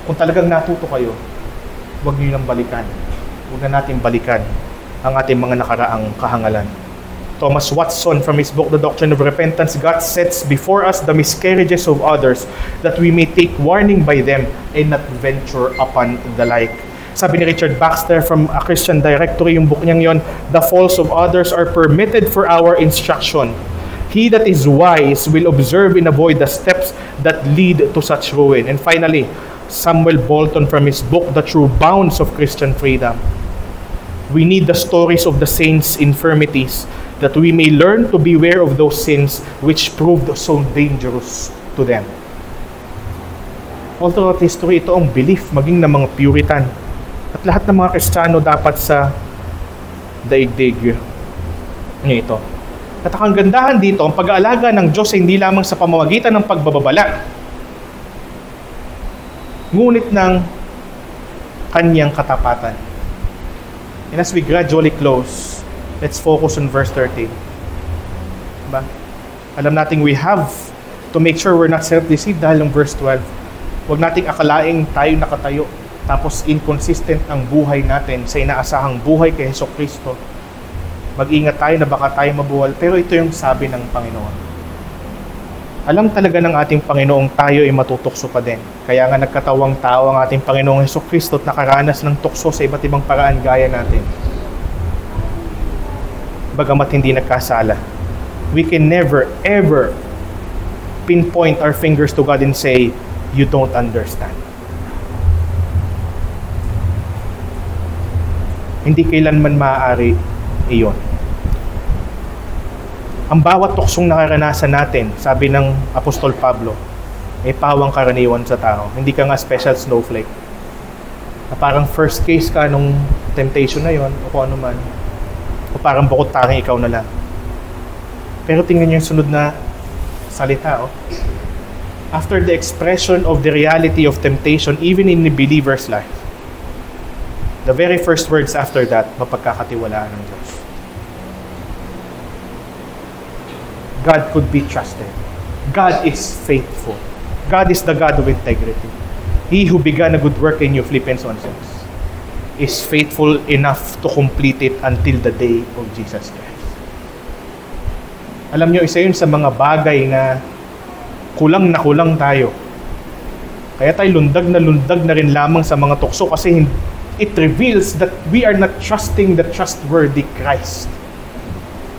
kung talagang natuto kayo, huwag niyo nang balikan. Huwag na natin balikan ang ating mga nakaraang kahangalan. Thomas Watson, from his book, The Doctrine of Repentance, God sets before us the miscarriages of others that we may take warning by them and not venture upon the like. Sabi ni Richard Baxter from A Christian Directory, yung book niyang yon, the faults of others are permitted for our instruction. He that is wise will observe and avoid the steps that lead to such ruin. And finally, Samuel Bolton, from his book, The True Bounds of Christian Freedom. We need the stories of the saints' infirmities that we may learn to beware of those sins which proved so dangerous to them. All throughout history, ito ang belief maging ng mga Puritan. At lahat ng mga Kristiyano dapat sa daigdig ito. At ang gandahan dito, ang pag-aalaga ng Diyos ay hindi lamang sa pamamagitan ng pagbababala, ngunit ng kanyang katapatan. And as we gradually close, let's focus on verse 13. Diba? Alam natin we have to make sure we're not self-deceived dahil ng verse 12. Huwag nating akalaing tayo nakatayo tapos inconsistent ang buhay natin sa inaasahang buhay kay Jesucristo. Mag-ingat tayo na baka tayo mabuwal. Pero ito yung sabi ng Panginoon. Alam talaga ng ating Panginoong tayo ay matutukso pa din. Kaya nga nagkatawang tao ang ating Panginoong Jesucristo at nakaranas ng tukso sa iba't ibang paraan gaya natin. Bagamat hindi nagkasala, we can never, ever pinpoint our fingers to God and say, you don't understand. Hindi kailanman maaari iyon. Ang bawat tuksong nakaranasan natin, sabi ng Apostol Pablo, ay pawang karaniwan sa tao. Hindi ka nga special snowflake. Na parang first case ka nung temptation na yon o kung ano man. O parang bukod tanging ikaw na lang. Pero tingnan niyo yung sunod na salita. After the expression of the reality of temptation, even in the believer's life, the very first words after that, mapagkakatiwalaan ng Diyos. God could be trusted. God is faithful. God is the God of integrity. He who began a good work in you, Philippians 1:6, is faithful enough to complete it until the day of Jesus Christ. Alam nyo, isa yun sa mga bagay na kulang tayo. Kaya tayo lundag na rin lamang sa mga tukso kasi it reveals that we are not trusting the trustworthy Christ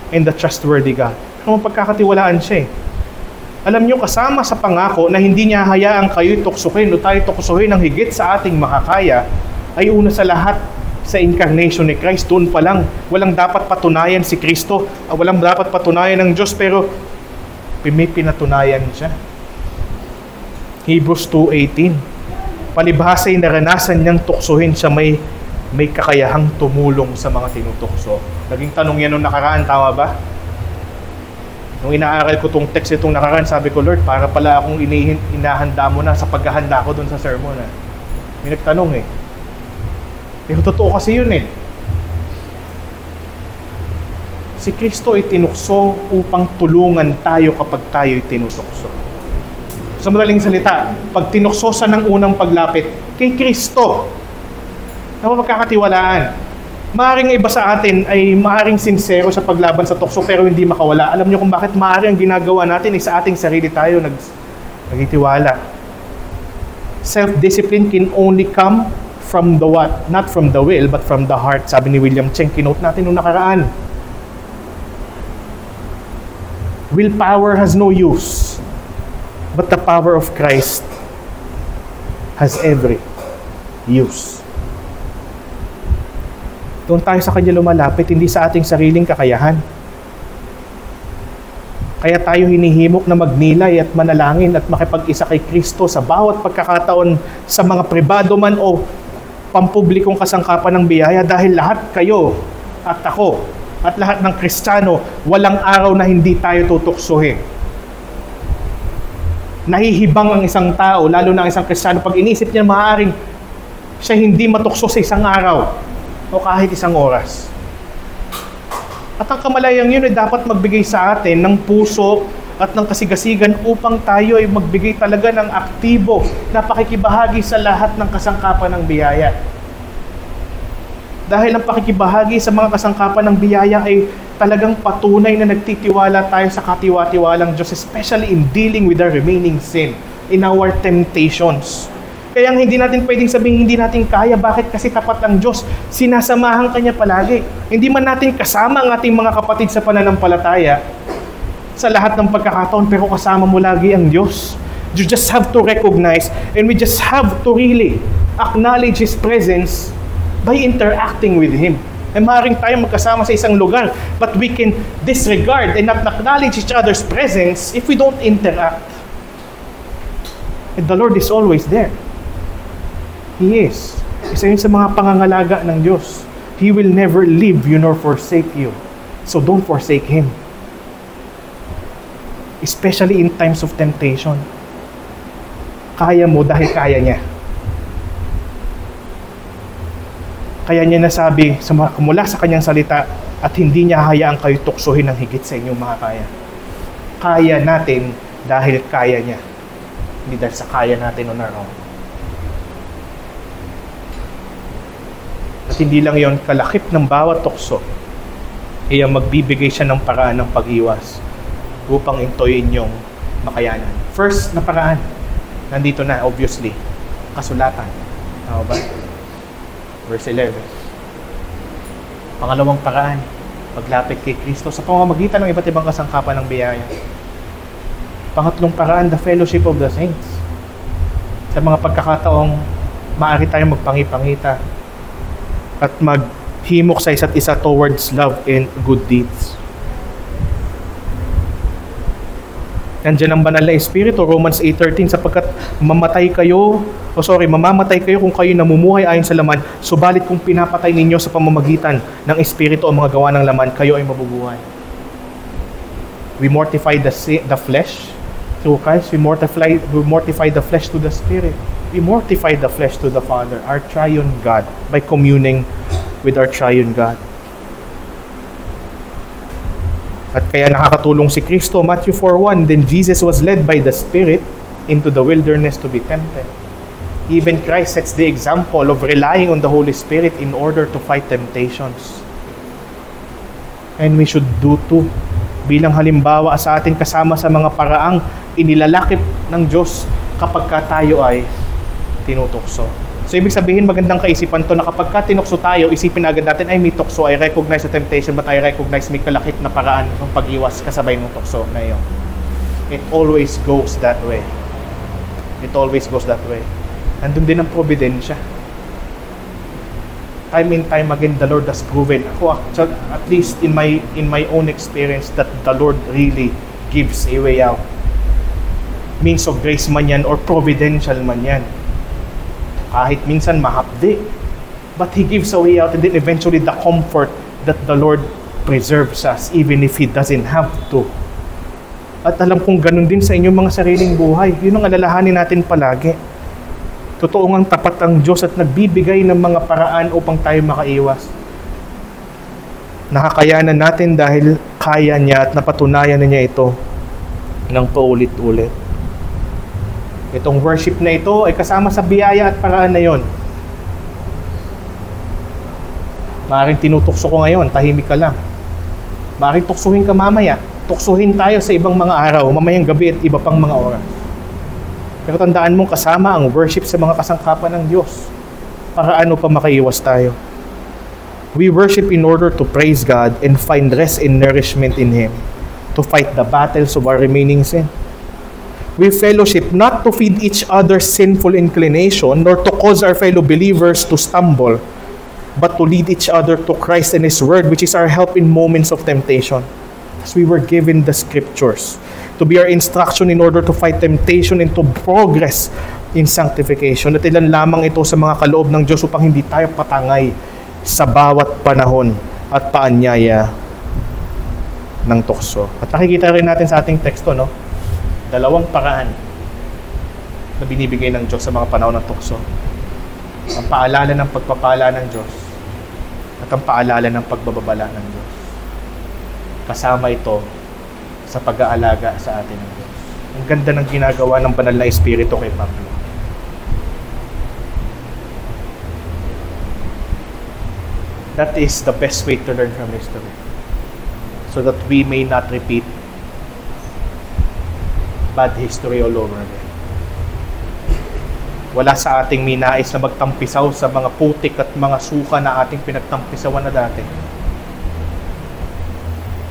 and the trustworthy God. Kung pagkakatiwalaan siya Alam nyo, kasama sa pangako na hindi niya hayaang kayo'y tuksuhin o tayo tuksuhin ng higit sa ating makakaya, ay una sa lahat sa incarnation ni Christ. Doon pa lang, walang dapat patunayan si Kristo, walang dapat patunayan ng Diyos, pero may pinatunayan siya. Hebrews 2:18, palibhasa'y naranasan niyang tuksuhin sa may kakayahang tumulong sa mga tinutukso. Naging tanong yan nung nakaraan, tama ba? Nung inaaral ko itong text itong nakaraan, sabi ko, Lord, para pala akong inahanda mo na sa paghahanda ko dun sa sermon. May nagtanong Pero totoo kasi yun Si Kristo ay tinukso upang tulungan tayo kapag tayo'y tinutukso. Sa madaling salita, pag tinukso sa ng unang paglapit kay Kristo, na mapagkakatiwalaan. Maaring iba sa atin ay maaring sincero sa paglaban sa tukso pero hindi makawala. Alam niyo kung bakit maaring ang ginagawa natin ay sa ating sarili tayo nagtitiwala. Self-discipline can only come from the what? Not from the will, but from the heart. Sabi ni William Cheng, kinote natin nung nakaraan. Willpower has no use, but the power of Christ has every use. Doon tayo sa Kanya lumalapit, hindi sa ating sariling kakayahan. Kaya tayo hinihimok na magnilay at manalangin at makipag-isa kay Kristo sa bawat pagkakataon sa mga pribado man o pampublikong kasangkapan ng biyaya dahil lahat kayo at ako at lahat ng Kristiyano, walang araw na hindi tayo tutuksohin. Nahihibang ang isang tao, lalo na ang isang Kristiyano, pag inisip niya maaaring siya hindi matukso sa isang araw o kahit isang oras. At ang kamalayang yun ay dapat magbigay sa atin ng puso at ng kasigasigan upang tayo ay magbigay talaga ng aktibo na pakikibahagi sa lahat ng kasangkapan ng biyaya. Dahil ang pakikibahagi sa mga kasangkapan ng biyaya ay talagang patunay na nagtitiwala tayo sa katiwa-tiwalang Diyos, especially in dealing with our remaining sin, in our temptations. Kaya hindi natin pwedeng sabihin hindi natin kaya. Bakit? Kasi tapat ang Diyos. Sinasamahan ka niya palagi. Hindi man natin kasama ang ating mga kapatid sa pananampalataya sa lahat ng pagkakataon, pero kasama mo lagi ang Diyos. You just have to recognize and we just have to really acknowledge His presence by interacting with Him. Eh maaaring tayo magkasama sa isang lugar, but we can disregard and not acknowledge each other's presence if we don't interact. And the Lord is always there. He is. Isa yun sa mga pangangalaga ng Diyos. He will never leave you nor forsake you. So don't forsake Him. Especially in times of temptation. Kaya mo dahil kaya niya. Kaya niya nasabi mula sa kanyang salita at hindi niya hayaan kayo tuksohin ng higit sa inyong makakaya. Kaya natin dahil kaya niya. Hindi dahil sa kaya natin on our own. At hindi lang yon, kalakip ng bawat tukso ay magbibigay siya ng paraan ng pag-iwas upang intoyin yung makayanan. First na paraan, nandito na, obviously, kasulatan. Tama ba? Verse 11. Pangalawang paraan, paglapit kay Kristo sa pamamagitan ng iba't ibang kasangkapan ng biyaya. Pangatlong paraan, the fellowship of the saints. Sa mga pagkakataong maaari tayong magpangipangita at maghimok sa isa't isa towards love and good deeds. Nandiyan ang banal na Espiritu, Romans 8:13, sapagkat mamamatay kayo kung kayo namumuhay ayon sa laman, subalit kung pinapatay ninyo sa pamamagitan ng Espiritu o mga gawa ng laman, kayo ay mabubuhay. We mortify the flesh through Christ. We mortify the flesh to the Spirit. We mortify the flesh to the Father, our triune God, by communing with our triune God. At kaya nakakatulong si Kristo. Matthew 4:1, then Jesus was led by the Spirit into the wilderness to be tempted. Even Christ sets the example of relying on the Holy Spirit in order to fight temptations. And we should do too. Bilang halimbawa sa atin kasama sa mga paraang inilalakip ng Diyos kapag tayo ay tinutukso. So, ibig sabihin, magandang kaisipan to na kapag tinukso tayo, isipin agad natin, ay may tukso, I recognize the temptation, but I recognize may kalakip na paraan ng pag-iwas kasabay ng tukso na yun. It always goes that way. It always goes that way. Nandun din ang providensya. Time and time again, the Lord has proven, at least in my own experience, that the Lord really gives a way out. Means of grace man yan or providential man yan. Kahit minsan mahapdi. But He gives a way out, and then eventually the comfort that the Lord preserves us even if He doesn't have to. At alam kong ganun din sa inyong mga sariling buhay. Yun ang alalahanin natin palagi. Totoo ngang tapat ang Diyos at nagbibigay ng mga paraan upang tayo makaiwas. Nakakayanan natin dahil kaya niya at napatunayan na niya ito ng paulit-ulit. Itong worship na ito ay kasama sa biyaya at paraan na yon. Maaaring tinutukso ko ngayon, tahimik ka lang. Maaaring tuksuhin ka mamaya. Tuksuhin tayo sa ibang mga araw, mamayang gabi at iba pang mga oras. Pero tandaan mong kasama ang worship sa mga kasangkapan ng Diyos. Para ano pa makaiwas tayo? We worship in order to praise God and find rest and nourishment in Him, to fight the battles of our remaining sin. We fellowship not to feed each other's sinful inclination, nor to cause our fellow believers to stumble, but to lead each other to Christ and His Word, which is our help in moments of temptation. As we were given the Scriptures to be our instruction in order to fight temptation and to progress in sanctification. At ilan lamang ito sa mga kaloob ng Diyos upang hindi tayo patangay sa bawat panahon at paanyaya ng tukso. At nakikita rin natin sa ating teksto, no? Dalawang paraan na binibigay ng Diyos sa mga panahon ng tukso. Ang paalala ng pagpapala ng Diyos at ang paalala ng pagbababala ng Diyos. Kasama ito sa pag-aalaga sa atin ng Diyos. Ang ganda ng ginagawa ng banal na Espiritu kay Pablo. That is the best way to learn from history. So that we may not repeat bad history all over again. Wala sa ating minais na magtampisaw sa mga putik at mga suka na ating pinagtampisawan na dati.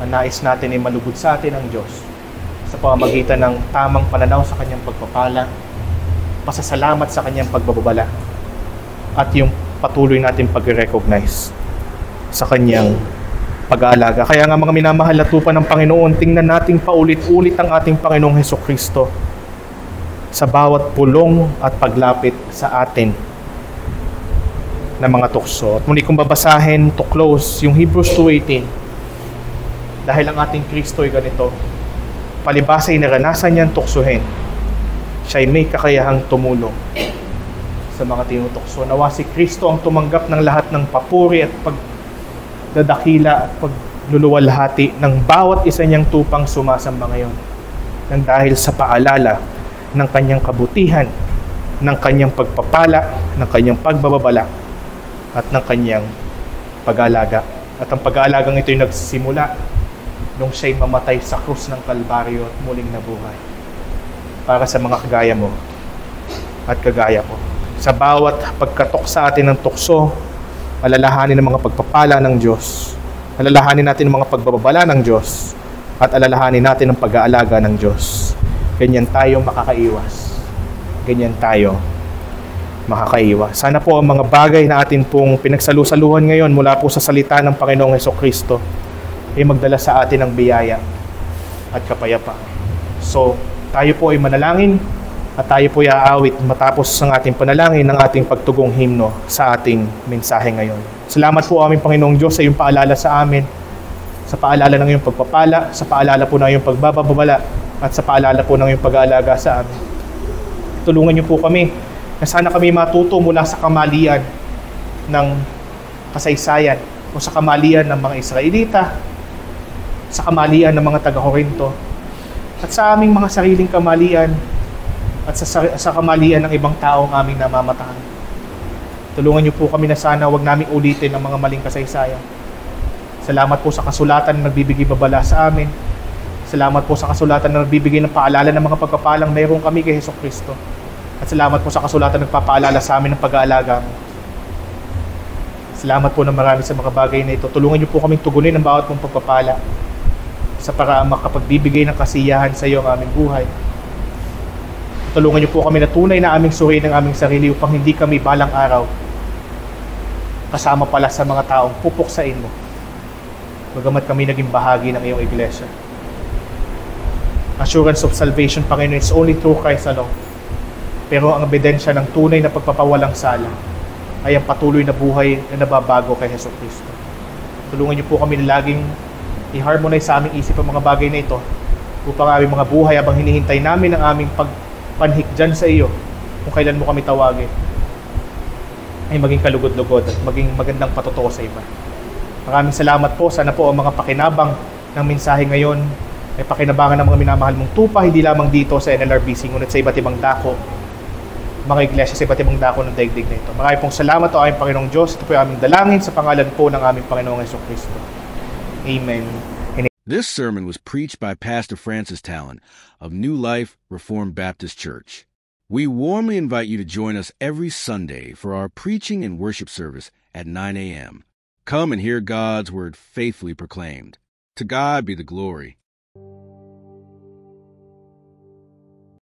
Ang nais natin ay malugod sa atin ang Diyos sa pamamagitan ng tamang pananaw sa Kanyang pagpapala, pasasalamat sa Kanyang pagbababala, at yung patuloy natin pag-recognize sa Kanyang pag-aalaga. Kaya nga mga minamahal na tupa ng Panginoon, tingnan natin paulit-ulit ang ating Panginoong Hesukristo sa bawat pulong at paglapit sa atin na mga tukso. At muli kong babasahin to close yung Hebrews 2:18. Dahil ang ating Kristo ay ganito, palibasa ay naranasan niyang tuksohin, siya ay may kakayahang tumulong sa mga tinutukso. Nawa si Kristo ang tumanggap ng lahat ng papuri at pagdadakila at pagluluwalhati ng bawat isa niyang tupang sumasamba ngayon, nang dahil sa paalala ng kanyang kabutihan, ng kanyang pagpapala, ng kanyang pagbababala, at ng kanyang pag-aalaga. At ang pag-aalagang ito ay nagsisimula nung siya'y mamatay sa krus ng Kalbaryo at muling nabuhay para sa mga kagaya mo at kagaya ko. Sa bawat pagkatok sa atin ng tukso, alalahanin ang mga pagpapala ng Diyos, alalahanin natin ang mga pagbababala ng Diyos, at alalahanin natin ang pag-aalaga ng Diyos. Ganyan tayo makakaiwas. Ganyan tayo makakaiwas. Sana po ang mga bagay na atin pong pinagsalusaluhan ngayon mula po sa salita ng Panginoong Hesukristo ay magdala sa atin ng biyaya at kapayapaan. So, tayo po ay manalangin at tayo po ay aawit matapos ang ating panalangin ng ating pagtugong himno sa ating mensahe ngayon. Salamat po aming Panginoong Diyos sa iyong paalala sa amin, sa paalala ng iyong pagpapala, sa paalala po ng iyong pagbababala, at sa paalala po ng iyong pag-aalaga sa amin. Tulungan niyo po kami na sana kami matuto mula sa kamalian ng kasaysayan o sa kamalian ng mga Israelita, sa kamalian ng mga taga-Korinto, at sa aming mga sariling kamalian at sa kamalian ng ibang taong aming namamatahan. Tulungan niyo po kami na sana wag naming ulitin ang mga maling kasaysayan. Salamat po sa kasulatan na nagbibigay babala sa amin. Salamat po sa kasulatan na nagbibigay ng paalala ng mga pagpapalang mayroon kami kay Hesukristo. At salamat po sa kasulatan na nagpapaalala sa amin ng pag-aalaga. Salamat po ng marami sa mga bagay na ito. Tulungan niyo po kaming tugunin ang bawat mong pagpapala sa paraang makapagbibigay ng kasiyahan sa iyo ang aming buhay. Tulungan niyo po kami na tunay na aming suriin ang aming sarili upang hindi kami balang araw kasama pala sa mga taong pupuksain mo, bagamat kami naging bahagi ng iyong iglesia. Assurance of salvation, Panginoon, is only through Christ alone. Pero ang ebidensya ng tunay na pagpapawalang sala ay ang patuloy na buhay na nababago kay Hesukristo. Tulungan niyo po kami na laging i-harmonize sa aming isip ang mga bagay na ito upang aming mga buhay habang hinihintay namin ang aming pagpanhik dyan sa iyo kung kailan mo kami tawagin ay maging kalugod-lugod at maging magandang patotoo sa iba. Maraming salamat po. Sana po ang mga pakinabang ng mensahe ngayon ay pakinabangan ng mga minamahal mong tupa, hindi lamang dito sa NLRBC, ngunit sa iba't ibang dako, mga iglesia sa iba't ibang dako ng daigdig na ito. Maraming pong salamat o aming Panginoong Diyos. Ito po yung aming dalangin sa pangalan po ng aming Panginoong Hesukristo. Amen. This sermon was preached by Pastor Francis Talon of New Life Reformed Baptist Church. We warmly invite you to join us every Sunday for our preaching and worship service at 9 a.m. Come and hear God's word faithfully proclaimed. To God be the glory.